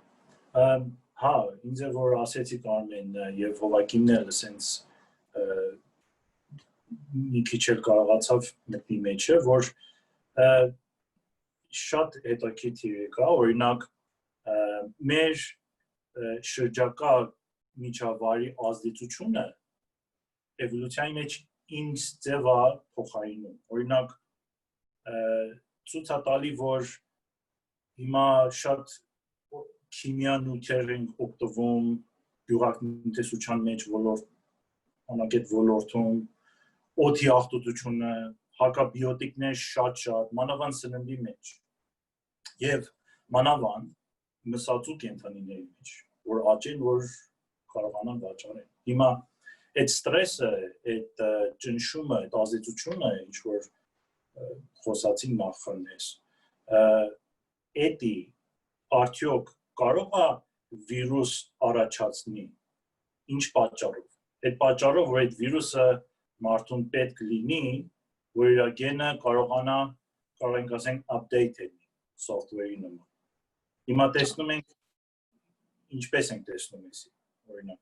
Հա, ինձ է որ ասեցի Կարմեն եւ Հովակինն էլ ասենց մի քիչ էլ կարողացավ մտնի մեջը, որ շատ հետաքրքիր է, օրինակ մեր շրջակա միջավայրի ազդեցությունը էվոլյուցիայի մեջ ինչ ձև է փոխարինում։ Օրինակ ցույց է տալի, որ հիմա շատ քիմիանյութեր են օգտվում գյուղատնտեսության մեջ այդ ոլորտում, օդի աղտոտությունը, հակաբիոտիկներ շատ, մանավանդ սննդի մեջ եւ մանավանդ մսածու կենդանիների մեջ, որ աճեն, որ կարողանան վաճառել։ Հիմա այդ ստրեսը, այդ ճնշումը, այդ ազդեցությունը, ինչ որ խոսացին նախքանից, էդի արդյոք կարող է վիրուս առաջացնի, ինչ պատճառով։ Այդ պատճառով, որ այդ վիրուսը մարդուն պետք լինի, որ իր գենը կարող ենք ասենք update լինի software-ի նման։ Հիմա տեսնում ենք ինչպես ենք տեսնում էսի, օրինակ։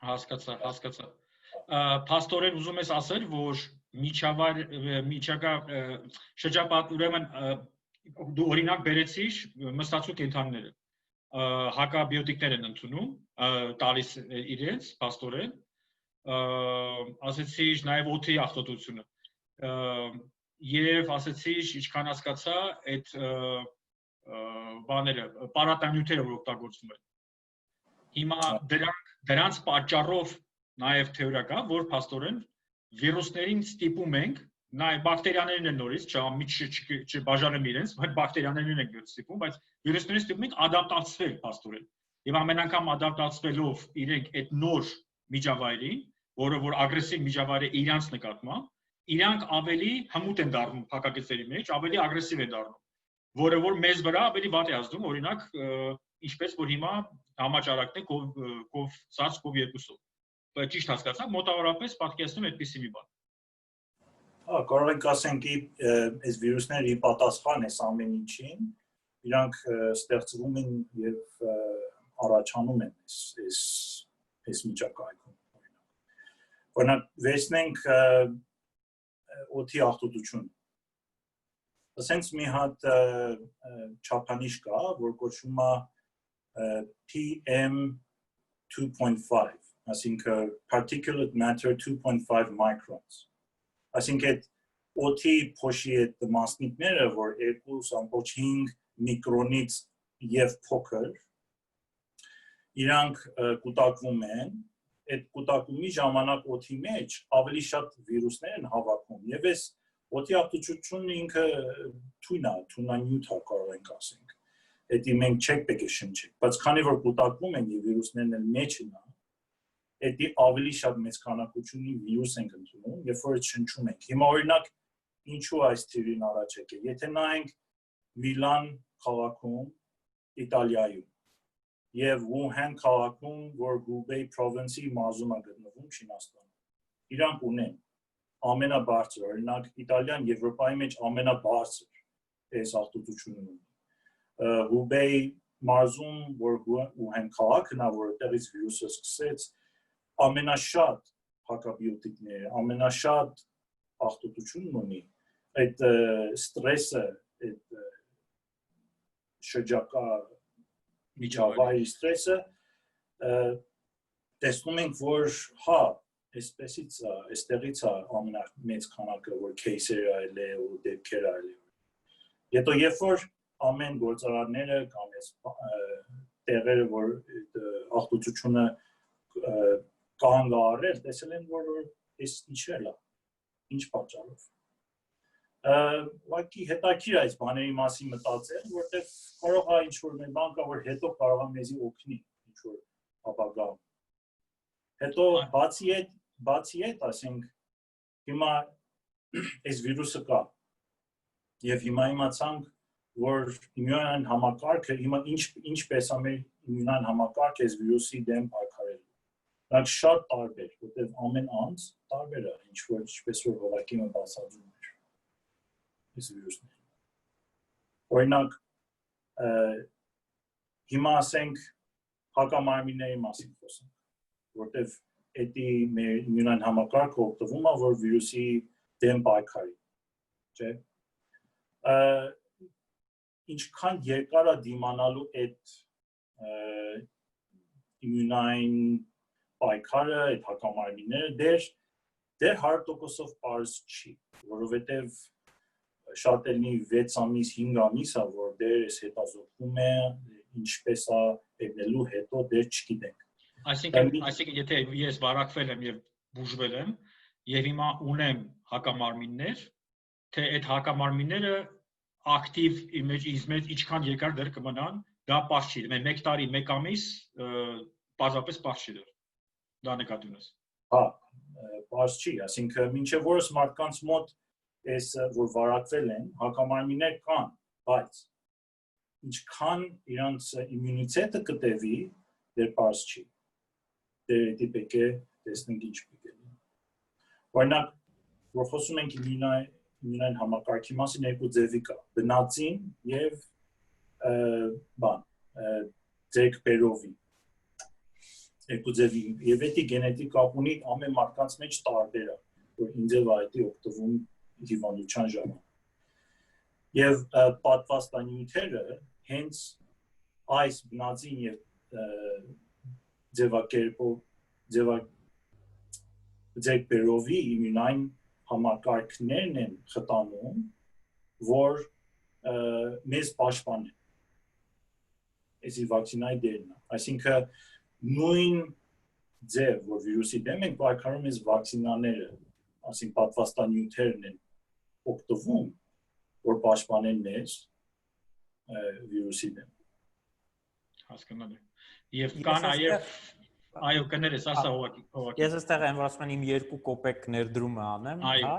Հասկացա։ Փաստորեն ուզում ես ասել, որ միջակա շրջապատ ուրեմն դու օրինակ բերեցիր մստացու կենդանիները, հակաբիոտիկներ են ընդունում, տալիս իրենց փաստորեն, ասեցիր նաև օդի աղտոտությունը, եւ ասեցիր, ինչքան հասկացա, այդ բաները, պարատանյութերը որ օգտագործվում են։ Հիմա դրանց պատճառով նաև թեորիա կա, որ փաստորեն վիրուսներին ստիպում ենք, նաև բակտերիաներն են նորից, չբաժանեմ իրենց, բայց բակտերիաներն են ստիպում, բայց վիրուսներին ստիպում ենք ադապտացվել փաստորեն։ Եվ ամեն անգամ ադապտացվելով իրենք այդ նոր միջավայրին, որը որ ագրեսիվ միջավայր է իրանց նկատմամբ, իրանք ավելի հմուտ են դառնում փակագծերի մեջ, ավելի ագրեսիվ են դառնում, որը որ մեզ վրա ավելի վատ է ազդում, օրինակ, ինչպես որ հիմա համաճարակն է SARS-CoV-2-ով։ Բայց ճիշտ հասկացա, մոտավորապես պատկերացնում այդպիսի մի բան։ Հա, կարող ենք ասենք, այս վիրուսները ի պատասխան այս ամեն ինչին, իրանք ստեղծվում են եւ առաջանում են այս միջակայքում։ Օրինակ, վերցնենք օդի աղտոտություն։ Ասենք մի հատ չափանիշ կա, որ կոչվում է PM 2.5, այսինքն particulate matter 2.5 microns։ Այսինքն այդ օդի փոշի այդ մասնիկները, որ 2.5 միկրոնից եւ փոքր, իրանք կուտակվում են, այդ կուտակումի ժամանակ օդի մեջ ավելի շատ վիրուսներ են հավաքում եւ այս օդի աղտոտությունը ինքը թույնանյութ է կարող ենք ասենք։ Դա մենք չենք պետք է շնչենք, բայց քանի որ կուտակվում են եւ վիրուսներն էլ մեջ են, դա ավելի շատ մեծ քանակությունի վիրուս ենք ընդունում, երբ որ շնչում ենք։ Հիմա օրինակ ինչու այս թիրին առաջ եկել։ Եթե նայենք Միլան քաղաքում, Իտալիայում եւ Wuhan քաղաքում, որ Hubei province-ի մարզում է գտնվում Չինաստանում, իրանք ունեն ամենաբարձր, օրինակ Իտալիան Եվրոպայի մեջ ամենաբարձր այս աղտոտությունն ունի։ Hubei մարզում, որ Wuhan քաղաքն է, որտեղից վիրուսը սկսեց, ամենաշատ հակաբիոտիկներ, ամենաշատ աղտոտությունն ունի։ Այդ ստրեսը, այդ շրջակա միջավայրի ստրեսը տեսնում ենք, որ հա, այստեղից է ամենամեծ քանակը, որ кейսեր այլ է ու դեպքեր այլ է։ Հետո երբ որ ամեն գործարանները կամ այս տեղերը, որ աղտոտությունը կանգ առել, տեսել են, որ այս ինչն է, ինչ պատճառով։ Ուղղակի հետաքրքիր այս բաների մասին մտածել, որտեղ կարող է ինչ-որ մի բան կա, որ հետո կարող է մեզի օգնի ինչ-որ ապագայում։ Հետո բացի այդ, ասենք, հիմա այս վիրուսը կա, եւ հիմա իմացանք, որ իմունային համակարգը հիմա ինչպես է մեր իմունային համակարգը այս վիրուսի դեմ պայքարելու։ Դա շատ տարբեր, որտեղ ամեն անձ տարբեր է, ինչպես որ հողակիմը բացատրում էր այս վիրուսները։ Օրինակ, հիմա ասենք հակամարմինների մասին խոսենք, որտեղ դա մեր իմունային համակարգը օգտվում է, որ վիրուսի դեմ պայքարի, չէ՞։ Ինչքան երկար է դիմանալու այդ իմունային պայքարը, այդ հակամարմինները, դեռ 100%-ով պարզ չի, որովհետև շատ էլի 6 ամիս, 5 ամիս է, որ դեռ այս հետազոտվում է, ինչպես է ելնելու հետո դեռ չգիտենք։ Այսինքն եթե ես վարակվել եմ եւ բուժվել եմ եւ հիմա ունեմ հակամարմիններ, թե այդ հակամարմինները ակտիվ ինձ մեջ ինչքան երկար դեռ կմնան, դա պարզ չի։ Մեկ տարի, մեկ ամիս պարզապես պարզ չի դեռ։ Դա նկատի ունես։ Հա, պարզ չի, այսինքն մինչև որս մարդկանց մոտ այս որ վարակվել են, հակամարմիններ կան, բայց ինչքան իրանց իմունիտետը կտևի, դեռ պարզ չի։ Դե պետք է տեսնենք ինչ պետք է լինի։ Օրինակ, որ խոսում ենք իմունային համակարգի մասին երկու ձևի կա՝ բնածին եւ ձերբերովի։ Երկու ձևի եւ դա գենետիկ կապ ունի ամեն մարդկանց մեջ տարբեր է, որ ինձ է այդ օգտվում հիվանդության ժամանակ։ Եվ պատվաստանյութերը հենց այս բնածին եւ ձերբերովի իմունային համակարգներն են խտանում, որ մեզ պաշտպանեն։ Այսի վակցինայի դերն է։ Այսինքն նույն ձև, որ վիրուսի դեմ ենք պայքարում, այս վակցինաները, ասին պատվաստանյութերն են օգտվում, որ պաշտպանեն մեզ վիրուսի դեմ։ Հասկանալի։ Եվ կա նաև այո, կներես, ասա ուղղակի։ Ես այստեղ եմ որ ասում եմ իմ 2 կոպեկ ներդրումը անեմ, այո։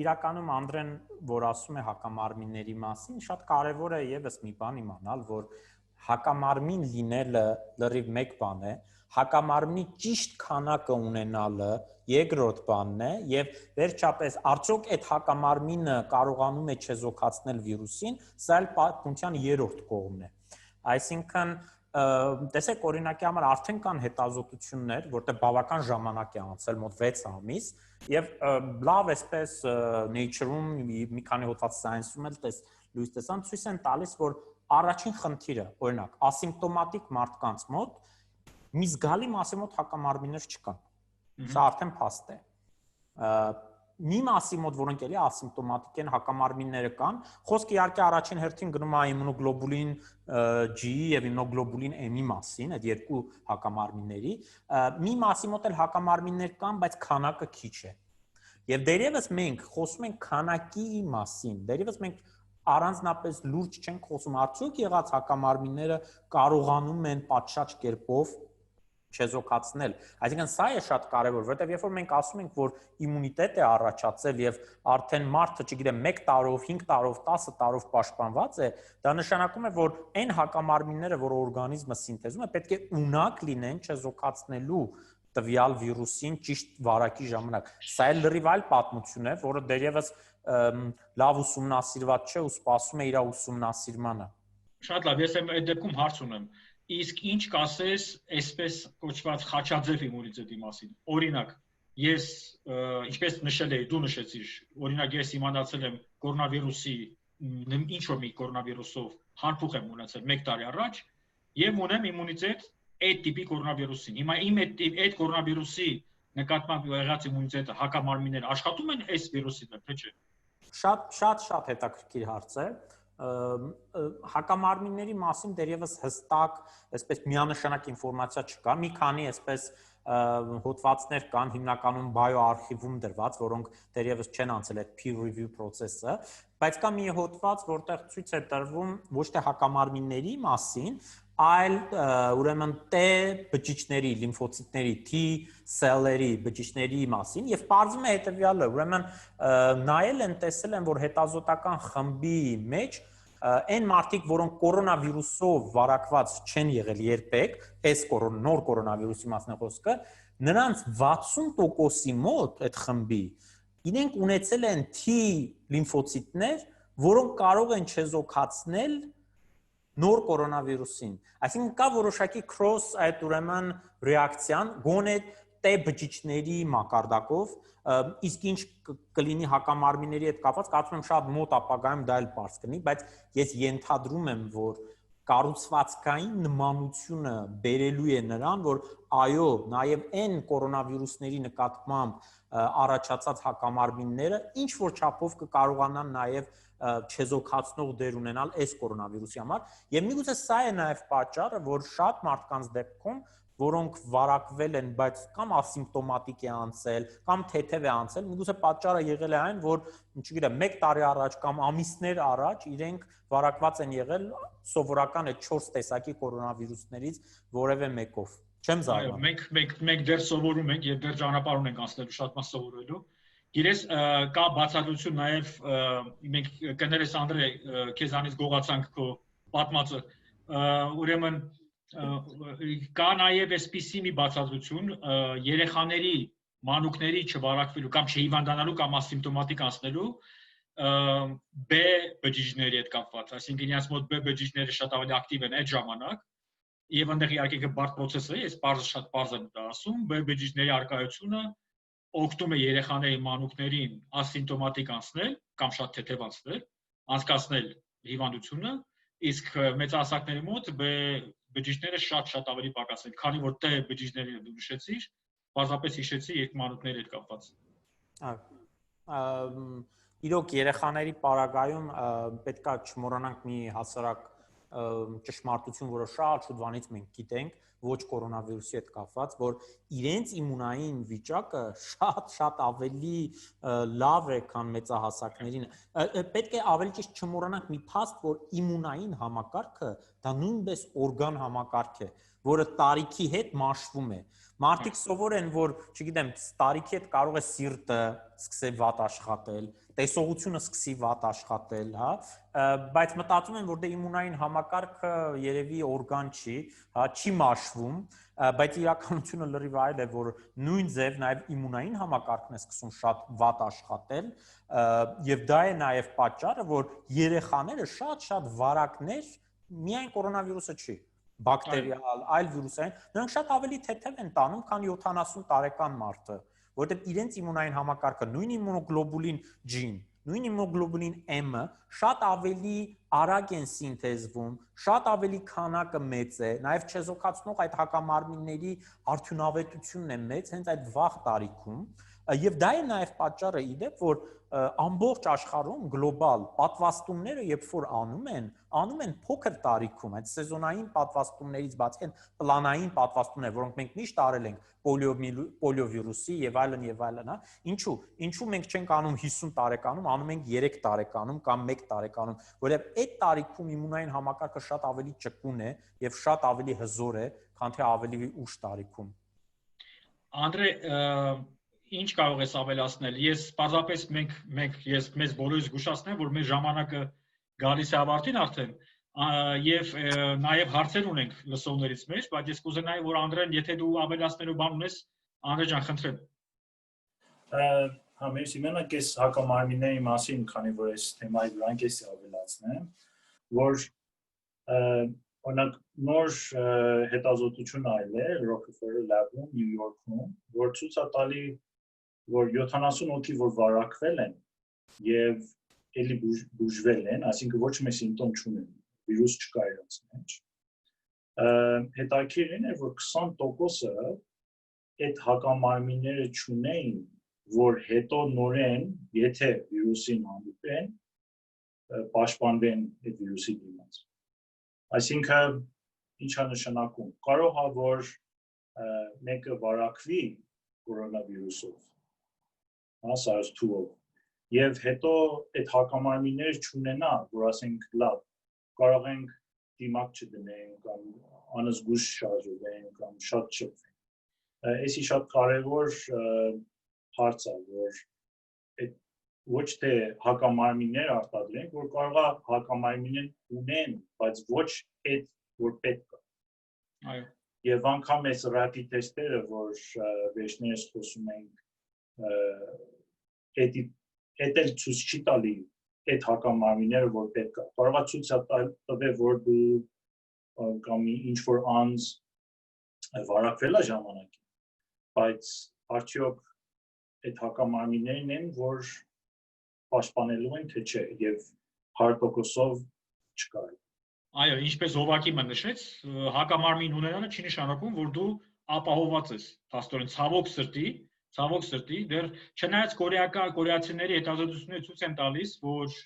Իրականում Անդրեն, որ ասում է հակամարմինների մասին, շատ կարևոր է եւս մի բան իմանալ, որ հակամարմին լինելը լրիվ մեկ բան է, հակամարմնի ճիշտ քանակը ունենալը երկրորդ բանն է եւ վերջապես արդյոք այդ հակամարմինը կարողանում է չեզոքացնել վիրուսին, սա էլ պատմության երրորդ կողմն է։ Այսինքն տեսեք օրինակի համար արդեն կան հետազոտություններ, որտեղ բավական ժամանակ է անցել, մոտ 6 ամիս, եւ լավ էսպես Nature-ում մի քանի հոդված Science-ում էլ լույս տեսան, ցույց են տալիս, որ առաջին խնդիրը, օրինակ, ասիմպտոմատիկ մարդկանց մոտ մի զգալի մասի մոտ հակամարմիններ չկան։ Սա արդեն փաստ է։ Մի մասի մոտ, որոնք էլի ասիմպտոմատիկ են, հակամարմինները կան, խոսքը իհարկե առաջին հերթին գնում է իմունոգլոբուլին G-ի եւ իմունոգլոբուլին M-ի մասին, այդ երկու հակամարմինների, մի մասի մոտ էլ հակամարմիններ կան, բայց քանակը քիչ է։ Եվ դերևս մենք խոսում ենք քանակի մասին, դերևս մենք առանձնապես լուրջ չենք խոսում, արդյոք եղած հակամարմինները կարողանում են պատշաճ կերպով չեզոքացնել։ Այսինքն սա է շատ կարևոր, որովհետև երբ որ մենք ասում ենք, որ իմունիտետ է առաջացել եւ արդեն մարդը, չգիտեմ, 1 տարով, 5 տարով, 10 տարով պաշտպանված է, դա նշանակում է, որ այն հակամարմինները, որ օրգանիզմը սինթեզում է, պետք է ունակ լինեն չեզոքացնելու տվյալ վիրուսին ճիշտ վարակի ժամանակ։ Սա էլ լրիվ այլ պատմություն է, որը դերևս լավ ուսումնասիրված չէ ու սպասում է իր ուսումնասիրմանը։ Շատ լավ, ես այդ դեպքում հարց ունեմ։ Իսկ ինչ կասես այսպես կոչված խաչաձև իմունիտետի մասին։ Օրինակ, ես ինչպես նշել էի, դու նշեցիր, օրինակ ես իմանացել եմ կորոնավիրուսի ինչ որ մի կորոնավիրուսով հարփուխ եմ ունեցել 1 տարի առաջ եւ ունեմ իմունիտետ այդ տիպի կորոնավիրուսին։ Հիմա իմ այդ կորոնավիրուսի նկատմամբ եղած իմունիտետը հակամարմինները աշխատում են այս վիրուսի դեմ, թե չէ։ Շատ հետաքրքիր հարց է։ Հակամարմինների մասին դերևս հստակ, այսպես միանշանակ ինֆորմացիա չկա, մի քանի այսպես հոդվածներ կան հիմնականում բիոարխիվում դրված, որոնք դերևս չեն անցել այդ peer review process-ը, բայց կա մի հոդված, որտեղ ցույց է տրվում ոչ թե հակամարմինների մասին, այլ ուրեմն T բջիջների, լիմֆոցիտների, T սելերի բջիջների մասին եւ պարզվում է հետեւյալը, ուրեմն նայել են, տեսել են, որ հետազոտական խմբի մեջ այն մարդիկ, որոնք կորոնավիրուսով վարակված չեն եղել երբեք, այս նոր կորոնավիրուսի մասն է խոսքը, նրանց 60%-ի մոտ այդ խմբի իրենք ունեցել են T լիմֆոցիտներ, որոնք կարող են չեզոքացնել նոր կորոնավիրուսին։ Այսինքն կա որոշակի cross այդ ուրեմն ռեակցիան գոնե T բջիջների մակարդակով, իսկ ինչ կլինի հակամարմինների հետ կապված, կարծում եմ շատ մոտ ապագայում դա էլ բարձ կլինի, բայց ես ենթադրում եմ, որ կառուցվածքային նմանությունը բերելու է նրան, որ այո, նաև այն կորոնավիրուսների նկատմամբ առաջացած հակամարմինները ինչ որ չափով կկարողանան նաև չեզոքացնող դեր ունենալ այս կորոնավիրուսի համար, եւ միգուցե սա է նաև պատճառը, որ շատ մարդկանց դեպքում, որոնք վարակվել են, բայց կամ ասիմպտոմատիկ է անցել, կամ թեթև է անցել, միգուցե պատճառը եղել է այն, որ, չգիտեմ, 1 տարի առաջ կամ ամիսներ առաջ իրենք վարակված են եղել սովորական այդ 4 տեսակի կորոնավիրուսներից որևէ մեկով։ Չեմ զարմանում։ Մենք դեռ սովորում ենք եւ դեռ ճանապարհ ունենք անցնելու շատ մաս սովորելու։ Գիտես, կա բացատրություն նաև մենք կներես Անդրեյ քեզանից գողացանք քո պատմածը ուրեմն կա նաև այսպիսի մի բացատրություն երեխաների մանուկների չվարակվելու կամ չհիվանդանալու կամ ասիմպտոմատիկ անցնելու B բջիջների հետ կապված, այսինքն իրենց մոտ B բջիջները շատ ավելի ակտիվ են այդ ժամանակ, եւ այնտեղ իհարկե բարդ process է, ես շատ պարզ եմ դա ասում, B բջիջների արկայությունը օգնում է երեխաների մանուկներին ասիմպտոմատիկ անցնել կամ շատ թեթև անցնել, անցկացնել հիվանդությունը, իսկ մեծահասակների մոտ B բջիջները շատ ավելի պակաս են, քանի որ T բջիջները դու նշեցիր, պարզապես հիշեցի երկու մանուկների հետ կապված։ Իրոք երեխաների պարագայում պետք է չմոռանանք մի հասարակ ճշմարտություն, որը շատ շուտվանից մենք գիտենք, ոչ կորոնավիրուսի հետ կապված, որ իրենց իմունային վիճակը շատ ավելի լավ է, քան մեծահասակներին։ Պետք է ավելի ճիշտ չմոռանանք մի փաստ, որ իմունային համակարգը դա նույնպես օրգան համակարգ է, որը տարիքի հետ մաշվում է։ Մարդիկ սովոր են, որ, չգիտեմ, տարիքի հետ կարող է սիրտը սկսի վատ աշխատել, տեսողությունը սկսի վատ աշխատել, հա, բայց մտածում են, որ դե իմունային համակարգը երևի օրգան չի, հա, չի մաշվում, բայց իրականությունը լրիվ այլ է, որ նույն ձև նաև իմունային համակարգն է սկսում շատ վատ աշխատել, եւ դա է նաև պատճառը, որ երեխաները շատ վարակներ միայն կորոնավիրուսը չի բակտերիալ, այլ վիրուսային, նրանք շատ ավելի թեթև են տանում, քան 70 տարեկան մարդը, որովհետև իրենց իմունային համակարգը նույն իմունոգլոբուլին G-ն, նույն իմունոգլոբուլին M-ը շատ ավելի արագ են սինթեզվում, շատ ավելի քանակը մեծ է, նաև չեզոքացնող այդ հակամարմինների արդյունավետությունն է մեծ, հենց այդ վաղ տարիքում, եւ դա է նաև պատճառը իդեպ, որ ամբողջ աշխարհում գլոբալ պատվաստումները երբ որ անում են փոքր տարիքում, այդ սեզոնային պատվաստումներից բացի են պլանային պատվաստումներ, որոնք մենք միշտ արել ենք պոլիովիրուսի եւ այլն, հա, ինչու մենք չենք անում 50 տարեկանում, անում ենք 3 տարեկանում կամ 1 տարեկանում, որովհետեւ այդ տարիքում իմունային համակարգը շատ ավելի ճկուն է եւ շատ ավելի հզոր է, քան թե ավելի ուշ տարիքում։ Անդրե, ինչ կարող ես ավելացնել։ Ես պարզապես ես մեզ բոլորիս զգուշացնեմ, որ մեր ժամանակը գալիս է ավարտին արդեն, եւ նաեւ հարցեր ունենք լսողներից մեջ, բայց ես կուզենայի, որ Անդրեն, եթե դու ավելացնելու բան ունես, Անդրե ջան, խնդրեմ։ Հա, մերսի, մենակ ես հակամարմինների մասին, քանի որ այս թեմայի վրա ես ավելացնեմ, որ օրինակ նոր հետազոտություն այլ է Rockefeller Lab-ում, Նյու Յորքում, որ ցույց է տալի, որ 70 հոգի որ վարակվել են եւ էլի բուժվել են, այսինքն ոչ մի սիմպտոմ չունեն, վիրուս չկա իրենց մեջ։ Հետաքրքիրն է, որ 20%-ը այդ հակամարմինները չունեն, որ հետո նորեն, եթե վիրուսին հանդիպեն, պաշտպանվեն այդ վիրուսի դիմաց։ Այսինքն ինչ է նշանակում։ Կարող է որ մեկը վարակվի կորոնավիրուսով, SARS-2-ով, եւ հետո այդ հակամարմինները չունենա, որ ասենք լավ, կարող ենք դիմակ չդնենք կամ անզգույշ շարժվենք կամ շատ շփվենք։ Այսի շատ կարևոր հարց է, որ այդ ոչ թե հակամարմիններ արտադրենք, որ կարող է հակամարմիններ ունեն, բայց ոչ այդ որ պետք է։ Այո։ Եվ անգամ այս rapid test-երը, որ վերջներս խոսում ենք, այդ էլ ցույց չի տալի այդ հակամարմինները, որ պետք է։ Կարող է ցույց տալ, որ դու կամ ինչ որ անձ վարակվել է ժամանակին, բայց արդյոք այդ հակամարմիններն են, որ պաշտպանելու են, թե չէ, եւ 100%-ով չկա։ Այո, ինչպես Հովակիմը նշեց, հակամարմին ունենալը չի նշանակում, որ դու ապահովված ես։ Փաստորեն ցավոք սրտի, դեռ չնայած կորեացիների հետազոտությունները ցույց են տալիս, որ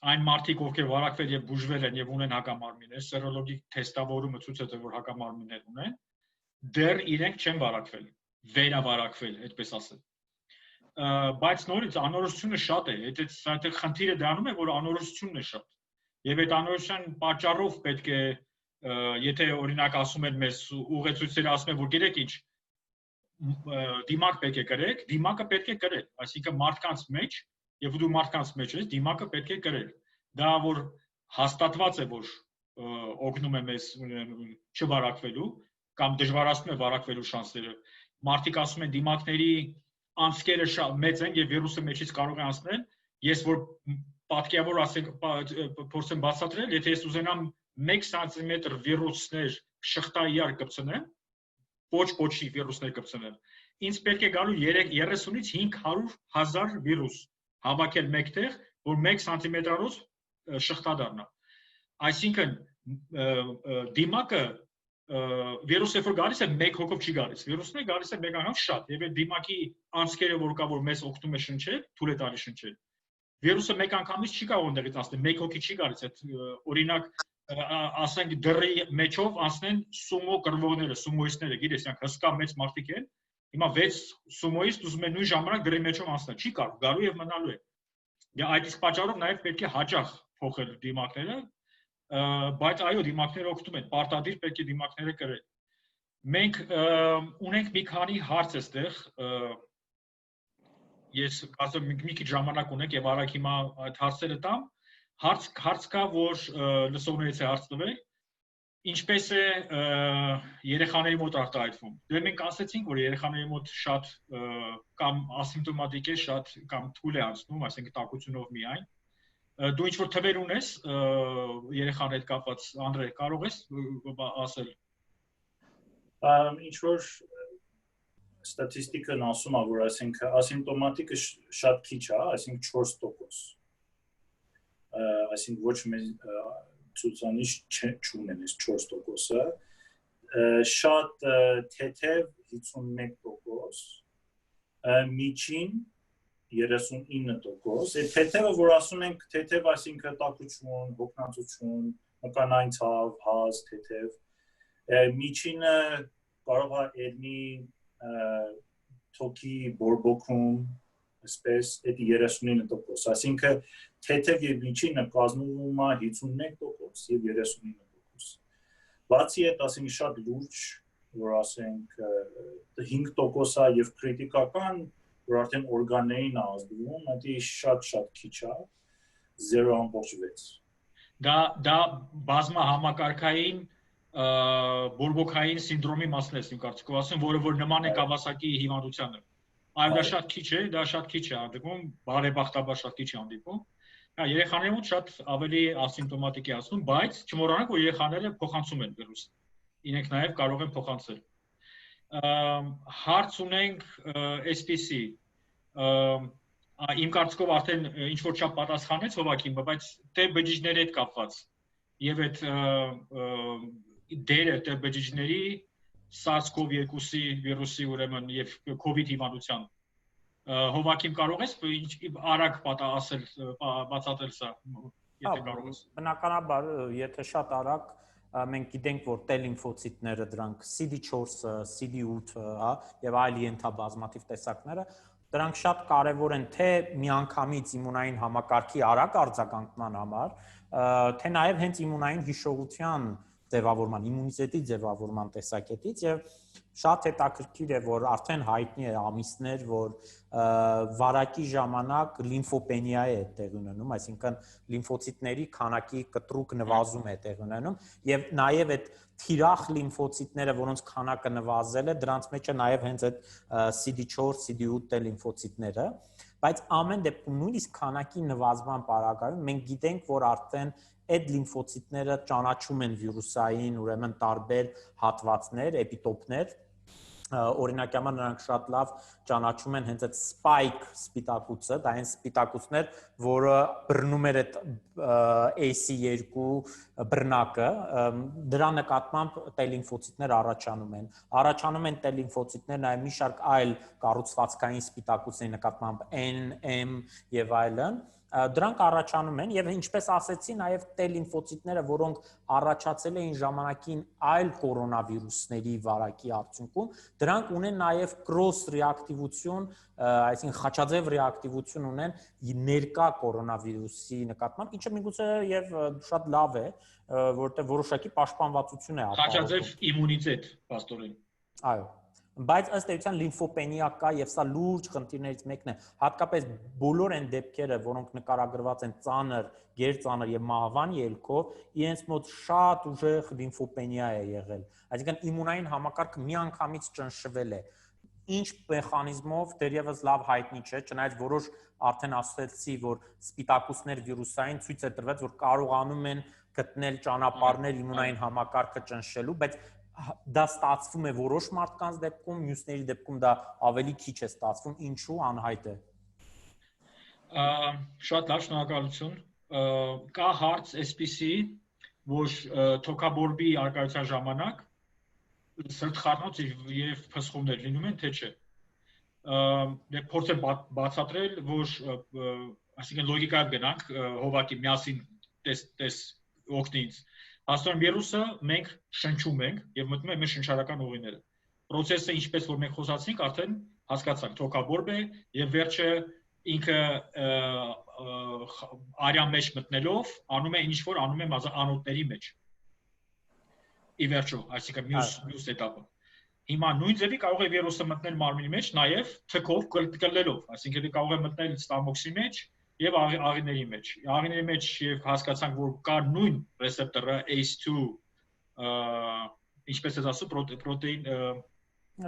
այն մարդիկ, ովքեր վարակվել եւ բուժվել են եւ ունեն հակամարմիններ, սերոլոգիկ թեստավորումը ցույց է տվել, որ հակամարմիններ ունեն, դեռ իրենք չեն վարակվել, վերավարակվել, այդպես ասել։ Բայց նորից անորոշությունը շատ է, այդ խնդիրը դառնում է, որ անորոշությունն է շատ։ Եվ այդ անորոշության պատճառով պետք է, եթե օրինակ ասում են մեզ ուղեցույցերը ասում են, որ գիտեք ինչ, դիմակ պետք է կրեք, դիմակը պետք է կրել, այսինքն մարդկանց մեջ, եւ դու մարդկանց մեջ ես, դիմակը պետք է կրել։ Դա որ հաստատված է, որ օգնում է մեզ չվարակվելու կամ դժվարացնում է վարակվելու շանսերը։ Մարդիկ ասում են դիմակների անցքերը շատ մեծ են եւ վիրուսը մեջից կարող է անցնել։ Ես որ պատկերավոր ասենք փորձեմ բացատրել, եթե ես ուզենամ 1 սանտիմետր վիրուսներ շղթա իրար կպցնեմ, ոչ-ոչի վիրուսներ կպցնեմ, ինձ պետք է գալու 30-ից 500,000 վիրուս հավաքել մեկտեղ, որ 1 սանտիմետրանոց շղթա դառնա։ Այսինքն դիմակը վիրուսը որ գալիս է 1 հոգով չի գալիս, վիրուսն է գալիս է մեկ անգամ շատ, եւ այդ դիմակի անցքերը որ կա որ մեզ օգնում է շնչել, թույլ է տալիս շնչել։ Վիրուսը մեկ անգամից չի կարող ընդեղից անցնել, 1 հոգի չի գալիս, այդ օրինակ ասենք դրի մեջով անցնեն սումո կրվողները, սումոիստները, գիտես, իրանք հսկա մեծ մարդիկ են։ Հիմա 6 սումոիստ ուզում են նույն ժամանակ դրի մեջով անցնել, չի կարող, գալու եւ մնալու է։ Եվ այդ իսկ պատճառով նաեւ պետք է հաճախ փոխել դիմակները, բայց այո, դիմակները օգնում են, պարտադիր պետք է դիմակները կրել։ Մենք ունենք մի քանի հարց այստեղ, ես կարծում եմ մի քիչ ժամանակ ունենք եւ արագ հիմա այդ հարցերը տամ։ Հարց կա, որ լսողներից է հարց տվել, ինչպես է երեխաների մոտ արտահայտվում։ Դե մենք ասացինք, որ երեխաների մոտ շատ կամ ասիմպտոմատիկ է, շատ կամ թույլ է անցնում, այսինքն տաքությունով միայն։ Դու ինչ-որ թվեր ունես երեխաների հետ կապված, Անդրեյ, կարող ես ասել։ Ինչ-որ ստատիստիկան ասում է, որ այսինքն ասիմպտոմատիկը շատ քիչ է, այսինքն 4%։ Այսինքն ոչ մեծ ցուցանիշ չունեն այս 4%-ը, շատ թեթև 51%, միջին 39%, այդ թեթևը որ ասում ենք թեթև այսինքն տաքություն, հոգնածություն, մկանային ցավ, հազ, թեթև, միջինը կարող է ելնի թոքի բորբոքում, այսպես այդ 39%, այսինքն թեթև եւ միջինը կազմում է 51% եւ 39%։ Բացի այդ, ասենք շատ լուրջ, որ ասենք 5% է եւ քրիտիկական, որ արդեն օրգաններին է ազդում, դա շատ քիչ է, 0.6։ Դա բազմահամակարգային բորբոքային սինդրոմի մասն է, իմ կարծիքով ասեմ, որը որ նման է Կավասակի հիվանդությանը։ Այո, դա շատ քիչ է, հանդիպում, բարեբախտաբար շատ քիչ է հանդիպում։ Երեխաների մոտ շատ ավելի ասիմպտոմատիկ է ասում, բայց չմոռանանք, որ երեխաները փոխանցում են վիրուսը։ Իրենք նաև կարող են փոխանցել։ Հարց ունենք այսպիսի, իմ կարծիքով արդեն ինչ որ չափ պատասխանեց Հովակին, բայց դե բջիջների հետ կապված եւ այդ դերը դե բջիջների SARS-CoV-2 վիրուսի ուրեմն եւ COVID հիվանդության Հովակին կարող ես արագ ասել բացատրել սա, եթե կարող ես։ Բնականաբար, եթե շատ արագ մենք գիտենք, որ T լիմֆոցիտները դրանք CD4, CD8, հա, եւ այլ ենթաբազմաթիվ տեսակները, դրանք շատ կարեւոր են թե միանգամից իմունային համակարգի արագ արձագանքման համար, թե նաեւ հենց իմունային հիշողության ձևավորման, իմունիտետի ձևավորման տեսակետից եւ շատ հետաքրքիր է, որ արդեն հայտնի է ամիսներ, որ վարակի ժամանակ լիմֆոպենիա է տեղի ունենում, այսինքն լիմֆոցիտների քանակի կտրուկ նվազում է տեղի ունենում եւ նաեւ այդ թիրախ լիմֆոցիտները, որոնց քանակը նվազել է, դրանց մեջ է նաեւ հենց այդ CD4, CD8 լիմֆոցիտները, բայց ամեն դեպքում նույնիսկ քանակի նվազման պարագայում մենք գիտենք, որ արդեն այդ լիմֆոցիտները ճանաչում են վիրուսային, ուրեմն տարբեր հատվածներ, էպիտոպներ, օրինակյամար նրանք շատ լավ ճանաչում են հենց այդ spike սպիտակուցը, դա այն սպիտակուցներ, որը բռնում էր այդ AC2 բռնակը, դրա նկատմամբ T լիմֆոցիտներ առաջանում են T լիմֆոցիտներ նաև մի շարք այլ կառուցվածքային սպիտակուցների նկատմամբ N, M եւ այլն, դրանք առաջանում են եւ ինչպես ասեցի նաեւ T լիմֆոցիտները, որոնք առաջացել էին ժամանակին այլ կորոնավիրուսների վարակի արդյունքում, դրանք ունեն նաեւ cross ռեակտիվություն, այսինքն խաչաձև ռեակտիվություն ունեն ներկա կորոնավիրուսի նկատմամբ, ինչը միգուցե եւ շատ լավ է, որտեղ որոշակի պաշտպանվածություն է ապահովում։ Խաչաձև իմունիտետ, պաստորեն։ Այո, Բայց ըստ էության լիմֆոպենիա կա եւ սա լուրջ խնդիրներից մեկն է, հատկապես բոլոր այն դեպքերը, որոնք նկարագրված են ծանր, գերծանր եւ մահվան ելքով, իրենց մոտ շատ ուժեղ լիմֆոպենիա է եղել։ Այսինքն իմունային համակարգը միանգամից ճնշվել է։ Ինչ մեխանիզմով դեռևս լավ հայտնի չէ, չնայած որոշ արդեն ասացի, որ սպիտակուցներ վիրուսային ցույց է տրվել, որ կարողանում են գտնել ճանապարհներ իմունային համակարգը ճնշելու, բայց դա ստացվում է որոշ մարդկանց դեպքում, մյուսների դեպքում դա ավելի քիչ է ստացվում, ինչու անհայտ է։ Շատ լավ, շնորհակալություն։ Կա հարց այսպիսի, որ թոքաբորբի արկայության ժամանակ սրտխառնոց եւ փսխումներ լինում են, թե չէ։ Դե փորձեմ բացատրել, որ այսինքն լոգիկայով գնանք, հովակի միասին տես օգնի ինձ։ Աստորեն վիրուսը մենք շնչում ենք եւ մտնում է մեր շնչառական ուղիները։ Պրոցեսը ինչպես որ մենք խոսացինք, արդեն հասկացանք, թոքաբորբ է եւ վերջը ինքը արյան մեջ մտնելով անում է ինչ որ անում է անոթների մեջ։ Ի վերջո, այսինքն մյուս этаպը։ Հիմա նույն ձևի կարող է վիրուսը մտնել մարմնի մեջ նաև թքով կլլելով, այսինքն կարող է մտնել ստամոքսի մեջ եւ աղիների մեջ։ Աղիների մեջ եւ հասկացանք, որ կա նույն ռեսեպտորը ACE2, ինչպես ես ասում, պրոտեին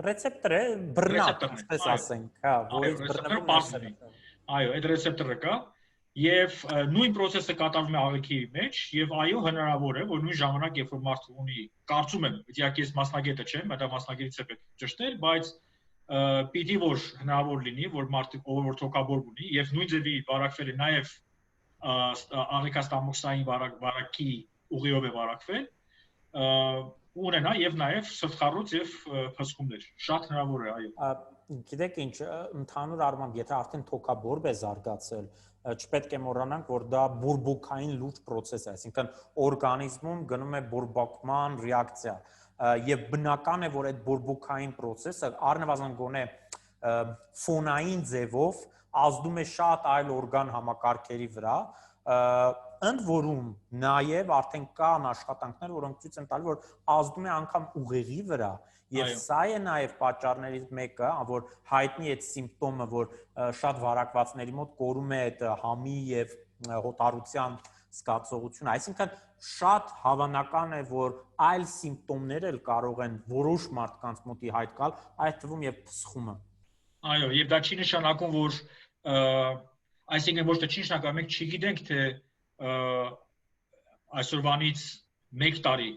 ռեցեպտոր է, բռնակ, այսպես ասենք, հա, որից բռնվում է։ Այո, այդ ռեսեպտորը կա եւ նույն process-ը կատարվում է աղիքի մեջ եւ այո հնարավոր է որ նույն ժամանակ երբ որ մարդը ունի կարծում եմ իհարկե ես մասնագետը չեմ դա մասնագետից է պետք ճշտել բայց պիտի որ հնարավոր լինի որ մարդը ով որ թոքաբորբ ունի եւ նույն ձևի վարակվել է նաեւ աղիքաստամոքսային վարակի ուղիով է վարակվել ունենա եւ նաեւ սրտխառոց եւ փսխումներ շատ հնարավոր է այո Գիտեք ինչ ընդհանուր առմամբ եթե արդեն թոքաբորբ է զարգացել չպետք է մոռանանք, որ դա բորբոքային լուրջ process է, այսինքն օրգանիզմում գնում է բորբոքման ռեակցիա, եւ բնական է, որ այդ բորբոքային process-ը առնվազն գոնե ֆոնային ձևով ազդում է շատ այլ օրգան համակարգերի վրա, ընդ որում նաեւ արդեն կան աշխատանքներ, որոնք ցույց են տալի, որ ազդում է անգամ ուղեղի վրա Եվ սա է նաև պատճառներից մեկը, որ հայտնի է այդ սիմպտոմը, որ շատ վարակվածների մոտ կորում է այդ համի եւ հոտառության զգացողությունը, այսինքն շատ հավանական է, որ այլ սիմպտոմներ էլ կարող են որոշ մարդկանց մոտի հայտ գալ, այդ թվում եւ փսխումը։ Այո, եւ դա չի նշանակում, որ այսինքն ոչ թե չի նշանակում, մենք չգիտենք, թե այսօրվանից 1 տարի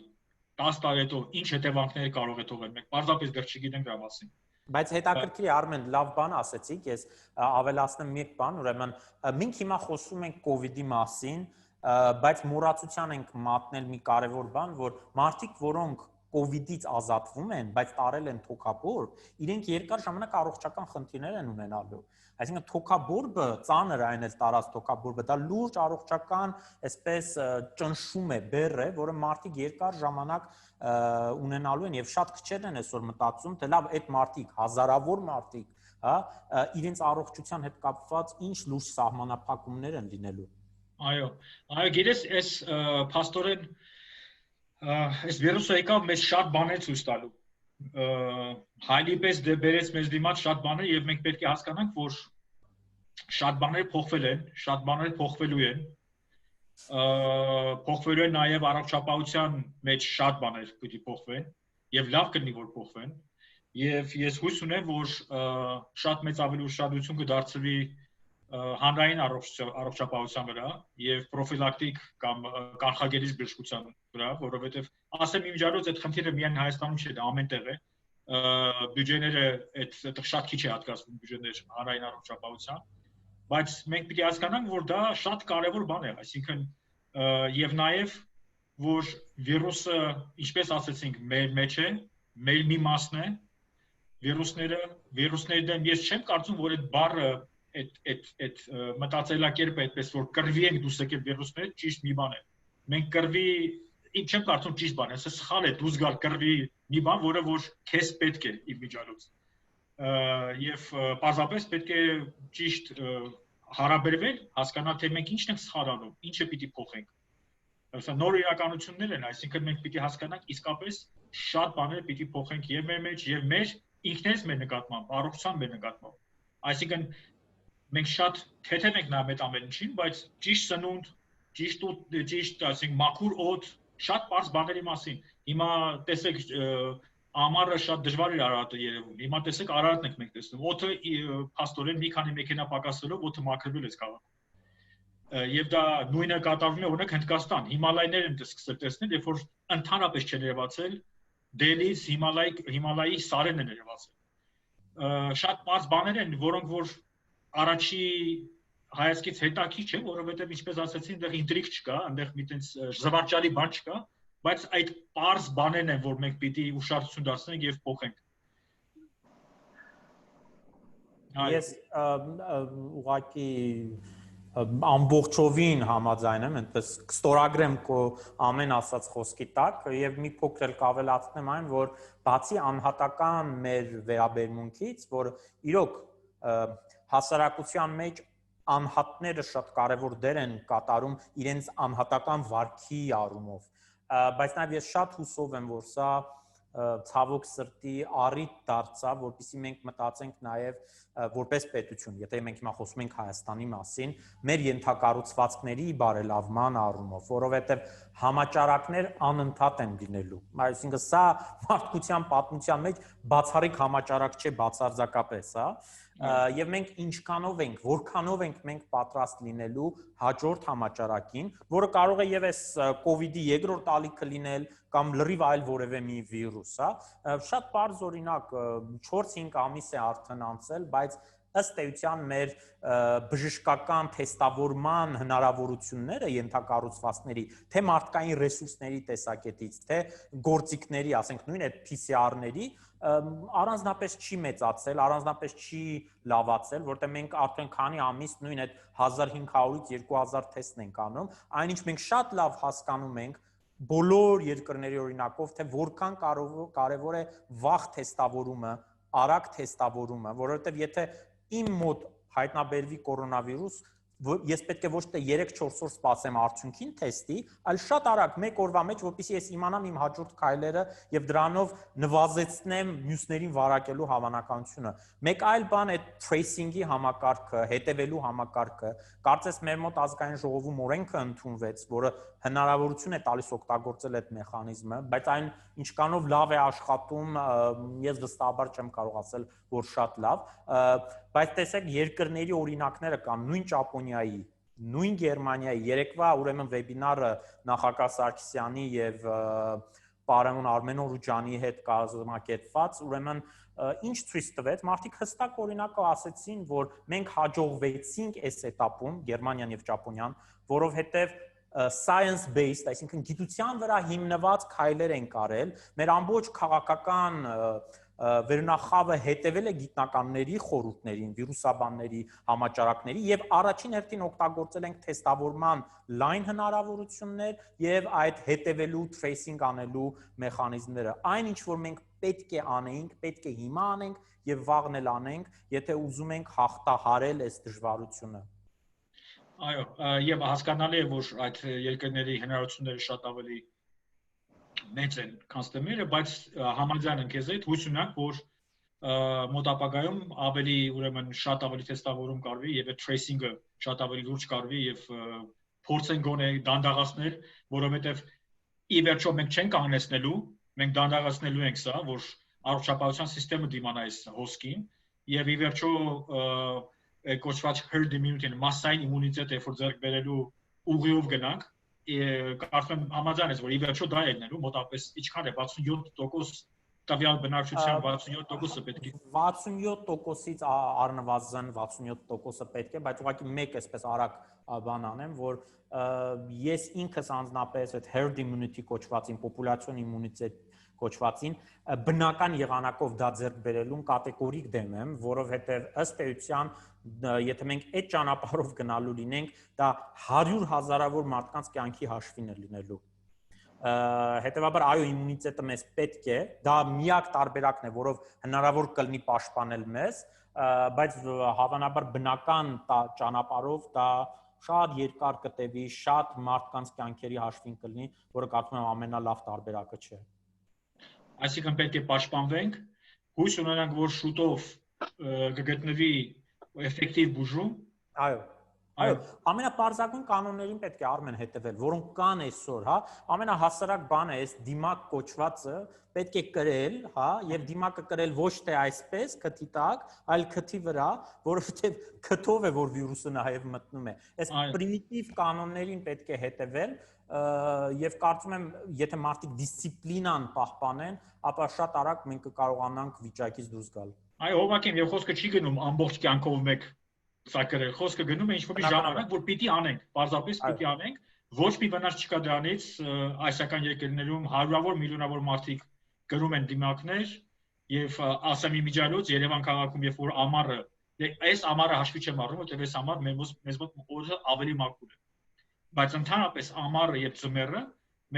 10 տարի հետո ինչ հետևանքներ կարող է թողել, մենք պարզապես դեռ չգիտենք դրա մասին։ Բայց հետաքրքիր է Արմեն, լավ բան ասեցիք, ես ավելացնեմ մի բան, ուրեմն մենք հիմա խոսում ենք COVID-ի մասին, բայց մոռացության ենք մատնել մի կարևոր բան, որ մարդիկ, որոնք COVID-ից ազատվում են, բայց տարել են թոքաբորբ, իրենք երկար ժամանակ առողջական խնդիրներ են ունենալու։ Այսինքն թոքաբորբը, ծանր այն էլ տարած թոքաբորբը, դա լուրջ առողջական, այսպես ճնշում է, բեռ է, որը մարդիկ երկար ժամանակ ունենալու են եւ շատ քչեր են այսօր մտածում, թե լավ, այդ մարդիկ, հազարավոր մարդիկ, հա, իրենց առողջության հետ կապված ինչ լուրջ սահմանափակումներ են լինելու։ Այո, գիտես, այս փաստորեն այս վիրուսը եկավ մեզ շատ բաներ ցույց տալու։ Հայլի պես բերեց մեզ դիմաց շատ բաներ եւ մենք պետք է հասկանանք, որ շատ բաներ փոխվել են, շատ բաներ փոխվելու են։ Փոխվելու են նաեւ առողջապահության մեջ շատ բաներ պիտի փոխվեն եւ լավ կլինի որ փոխվեն։ Եվ ես հույս ունեմ, որ շատ մեծ ավելի ուշադրություն կդարձվի հանրային առողջապահության վրա եւ պրոֆիլակտիկ կամ կանխագելիչ բժշկության վրա, որովհետեւ ասեմ իմիջիայլոց այդ խնդիրը միայն Հայաստանում չէ, դա ամենտեղ է։ Բյուջեները այդ շատ քիչ է հատկացվում բյուջեներ հանրային առողջապահության, բայց մենք պիտի հասկանանք, որ դա շատ կարեւոր բան է, այսինքն եւ նաեւ որ վիրուսը, ինչպես ասեցինք, մեր մեջ է, մեր մի մասն է, վիրուսների դեմ ես չեմ կարծում, որ այդ բառը այդ մտածելակերպը այդպես որ կռվի ենք դուրս եկել վիրուսները ճիշտ մի բան է։ Մենք կռվի, չեմ կարծում ճիշտ բան է, սա սխալ է դուրս գալ կռվի մի բան, որը որ քեզ պետք է իմիջիայլոց։ Եվ պարզապես պետք է ճիշտ հարաբերվել, հասկանալ թե մենք ինչն ենք սխալ անում, ինչը պիտի փոխենք։ Սա նոր իրականություններ են, այսինքն մենք պիտի հասկանանք իսկապես շատ բաներ պիտի փոխենք եւ մեր մեջ եւ մեր ինքներս մեր նկատմամբ, առողջության մեր նկատմամբ։ Այսինքն մենք շատ թեթև ենք նայում այդ ամեն ինչին, բայց ճիշտ սնունդ, ճիշտ, ասենք մաքուր օդ, շատ բարձ բաների մասին։ Հիմա տեսեք ամառը շատ դժվար է Արարատը երևում։ Հիմա տեսեք Արարատն ենք մենք տեսնում։ Օդը փաստորեն մի քանի մեքենա պակասելով օդը մաքրվել է քաղաքում։ Եվ դա նույնը կատարվում է օրինակ Հնդկաստան, Հիմալայներ են սկսել տեսնել, երբ որ ընդհանրապես չեն երևացել, Դելից Հիմալայի սարերն են երևացել։ Շատ բարձ բաներ են, որոնք որ առաջի հայացքից հետաքրքիր չէ, որովհետև ինչպես ասացին, այնտեղ ինտրիգ չկա, այնտեղ մի տենց զվարճալի բան չկա, բայց այդ բարձ բաներն են, որ մենք պիտի ուշադրություն դարձնենք եւ փոխենք։ Ես ուղղակի ամբողջովին համաձայն եմ, այնպես կստորագրեմ քո ամեն ասած խոսքի տակ եւ մի փոքր կավելացնեմ այն, որ բացի անհատական մեր վերաբերմունքից, որ իրոք հասարակության մեջ անհատները շատ կարևոր դեր են կատարում իրենց անհատական վարքի առումով, բայց նաեւ ես շատ հուսով եմ, որ սա ցավոք սրտի առիթ դարձավ, որպեսզի մենք մտածենք նաև որպես պետություն, եթե մենք հիմա խոսում ենք Հայաստանի մասին, մեր ենթակառուցվածքների բարելավման առումով, որովհետև համաճարակներ անընդհատ են լինելու։ Այսինքն սա մարդկության պատմության մեջ բացառիկ համաճարակ չէ բացարձակապես, եւ մենք ինչքանով ենք, որքանով ենք մենք պատրաստ լինելու հաջորդ համաճարակին, որը կարող է եւս COVID-ի երկրորդ ալիքը լինել կամ լրիվ այլ որևէ մի վիրուս, շատ բարձ օրինակ 4-5 ամիս է արդեն անցել, բայց ըստ էության մեր բժշկական թեստավորման հնարավորությունները ենթակառուցվածքների, թե մարդկային ռեսուրսների տեսակետից, թե գործիքների, ասենք նույն այդ PCR-ների առանձնապես չի մեծացել, առանձնապես չի լավացել, որտեղ մենք արդեն քանի ամիս նույն այդ 1500-ից 2000 թեստն ենք անում, այնինչ մենք շատ լավ հասկանում ենք բոլոր երկրների օրինակով, թե որքան կարևոր է վաղ թեստավորումը, արագ թեստավորումը, որովհետև եթե իմ մոտ հայտնաբերվի կորոնավիրուս, ես պետք է ոչ թե 3-4 օր սպասեմ արդյունքին թեստի, այլ շատ արագ մեկ օրվա մեջ, որպեսզի ես իմանամ իմ հաջորդ քայլերը եւ դրանով նվազեցնեմ մյուսներին վարակելու հավանականությունը։ Մեկ այլ բան է tracing-ի համակարգը, հետևելու համակարգը։ Կարծես մեր մոտ ազգային ժողովում օրենքը ընդունվեց, որը հնարավորություն է տալիս օգտագործել այդ մեխանիզմը, բայց այն ինչքանով լավ է աշխատում, ես վստահաբար չեմ կարող ասել, որ շատ լավ, բայց տեսեք երկրների օրինակները կան, նույն Ճապոնիայի, նույն Գերմանիայի, երեկվա ուրեմն վեբինարը նախագահ Սարգսյանի եւ պարոն Արմեն Օրուջանի հետ կազմակերպված, ուրեմն ինչ ցույց տվեց, մարդիկ հստակ օրինակը ասեցին, որ մենք հաջողվեցինք այս этаպում Գերմանիան եւ Ճապոնիան, որովհետեւ science-based, այսինքն գիտության վրա հիմնված քայլեր են կարել, մեր ամբողջ քաղաքական վերնախավը հետևել է գիտնականների խորհուրդներին, վիրուսաբանների, համաճարակների եւ առաջին հերթին օգտագործել ենք թեստավորման լայն հնարավորություններ եւ այդ հետևելու tracing անելու մեխանիզմները։ Այն ինչ որ մենք պետք է անենք, պետք է հիմա անենք եւ վաղն էլ անենք, եթե ուզում ենք հաղթահարել այս դժվարությունը։ Այո, եւ հասկանալի է, որ այդ երկրների հնարավորությունները շատ ավելի մեծ են, քան մերը, բայց համաձայն եմ քեզ հետ, հույս ունենք, որ մոտ ապագայում ավելի ուրեմն շատ ավելի թեստավորում կարվի եւ այդ tracing-ը շատ ավելի լուրջ կարվի եւ փորձեն գոնե դանդաղացնել, որովհետեւ ի վերջո մենք չենք կանգնեցնելու, մենք դանդաղացնելու ենք սա, որ առողջապահության համակարգը դիմանա այս հոսքին եւ ի վերջո կոչված herd immunity, massային իմունիտետ, երբ որ ձեռք բերելու ուղիով գնանք, կարծում եմ համաձայն ես, որ ի վերջո դա է լինելու, մոտավորապես ինչքան է 67% տվյալ բնակչության 67%-ը պետք է 67%-ից առնվազն 67%-ը պետք է, բայց ուղղակի մեկ էսպես արագ բան անեմ, որ ես ինքս անձնապես այդ herd immunity կոչվածին, պոպուլյացիոն իմունիտետ կոչվածին բնական եղանակով դա ձեռք բերելուն կատեգորիկ դեմ եմ, որովհետև ըստ էության եթե մենք այդ ճանապարհով գնալու լինենք, դա 100 հազարավոր մարդկանց կյանքի հաշվին է լինելու։ Հետևաբար այո իմունիտետը մեզ պետք է, դա միակ տարբերակն է, որով հնարավոր կլինի պաշտպանել մեզ, բայց հավանաբար բնական ճանապարհով դա շատ երկար կտևի, շատ մարդկանց կյանքերի հաշվին կլինի, որը կարծում եմ ամենալավ տարբերակը չէ։ Այսինքն պետք է պաշտպանվենք հույս ունենանք, որ շուտով կգտնվի էֆեկտիվ բուժում։ Այո, ամենապարզագույն կանոններին պետք է Արմեն հետևել, որոնք կան այսօր, հա, ամենահասարակ բանը է, այս դիմակ կոչվածը պետք է կրել, հա, եւ դիմակը կրել ոչ թե այսպես քթի տակ, այլ քթի վրա, որովհետեւ քթով է որ վիրուսը նաեւ մտնում է։ Այս պրիմիտիվ կանոններին պետք է հետևել եւ կարծում եմ, եթե մարդիկ դիսցիպլինան պահպանեն, ապա շատ արագ մենք կկարողանանք վիճակից դուրս գալ։ Այո, ուղղակի եւ խոսքը չի գնում ամբողջ կյանքով մեկ սա գրել, խոսքը գնում է ինչ-որ մի ժամանակ, որ պիտի անենք, պարզապես պիտի անենք, ոչ մի վնաս չկա դրանից, այսական երկրներում հարյուրավոր միլիոնավոր մարդիկ գրում են դիմակներ եւ ասեմ իմիջիալոց Երևան քաղաքում, երբ որ ամառը, այս ամառը հաշվի չեմ առնում, որտեղ այս ամառ մեզ մոտ օրը ավելի մաքուր է, բայց ընդհանրապես ամառը եւ ձմեռը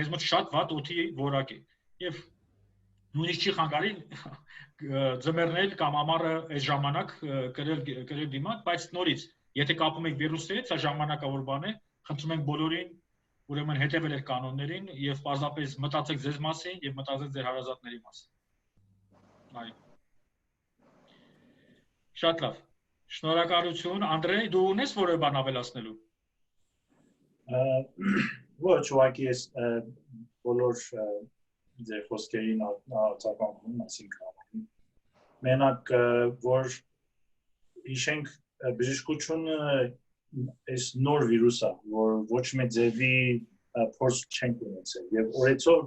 մեզ մոտ շատ վատ օդի որակ է եւ նույնիսկ չի խանգարի ձմեռնել կամ ամառը այս ժամանակ գրել դիմակ, բայց նորից, եթե կապում եք վիրուսի հետ, սա ժամանակավոր բան է, խնդրում ենք բոլորին, ուրեմն հետևել եք կանոններին եւ պարզապես մտածեք ձեզ մասին եւ մտածեք ձեր հարազատների մասին։ Այո։ Շատ լավ։ Շնորհակալություն, Անդրեյ, դու ունես որևէ բան ավելացնելու։ Ոչ, ուղղակի ես բոլոր ձեր խոսքերին արձագանքում, այսինքն մենակ որ հիշենք բժշկությունը այս նոր վիրուս է, որ ոչ մի ձևի փորձ չենք ունեցել եւ օրեցօր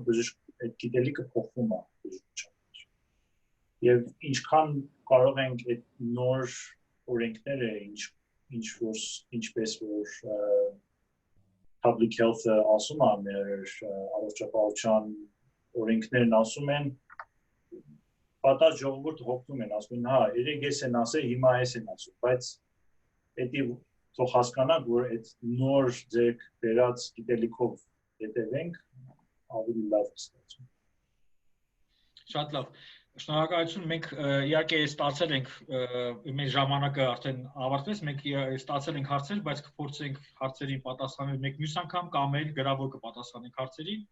այդ գիտելիքը փոխվում է բժշկության։ Եվ ինչքան կարող ենք այդ նոր օրենքները, ինչպես որ public health ասում է, մեր առողջապահության օրենքներն ասում են, պատահ ժողովուրդը հոգնում են, ասում են, հա, երեք ես են ասել, հիմա ես են ասում, բայց դա թող հասկանանք, որ այդ նոր ձեր բերած գիտելիքով հետևենք, ավելի լավ ստացվում։ Շատ լավ։ Շնորհակալություն, մենք իհարկե ստացել ենք մեր ժամանակը արդեն ավարտվեց, մենք ստացել ենք հարցեր, բայց կփորձենք հարցերին պատասխանել մեկ մյուս անգամ կամ էլ գրավոր կպատասխանենք հարցերին։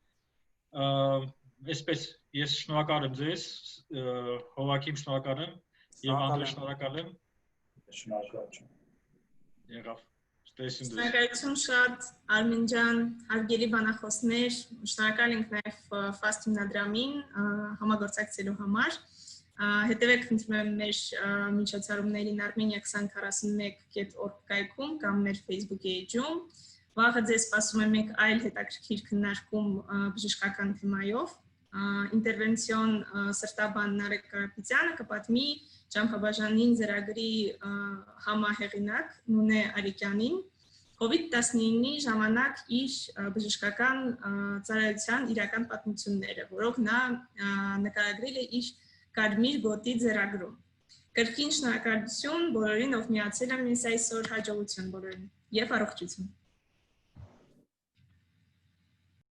Այսպես ես շնորհակալ եմ ձեզ, Հովակիմ շնորհակալ եմ եւ Անդրեյ շնորհակալ եմ։ Շնորհակալություն։ Եղավ։ Ստեսին դուք։ Շնորհակալություն շատ Արմեն ջան, հարգելի բանախոսներ, շնորհակալ ենք նաեւ Fast հիմնադրամին համագործակցելու համար։ Հետևեք խնդրում եմ մեր միջոցառումներին armenia2041.org կայքում կամ մեր Facebook էջում։ Վաղը ձեզ սպասում եմ մեկ այլ հետաքրքիր քննարկում բժշկական թեմայով։ Ինտերվենցիոն սրտաբան Նարեկ Կարապետյանը կպատմի Ջամփաբաժանին ծրագրի համահեղինակ Նունե Արիկյանին COVID-19-ի ժամանակ իր բժշկական ծառայության իրական պատմությունները, որոնք նա նկարագրել է իր Կարմիր գոտի ծրագրում։ Կրկին շնորհակալություն բոլորին, ով միացել են մեզ այսօր, հաջողություն բոլորին եւ առողջություն։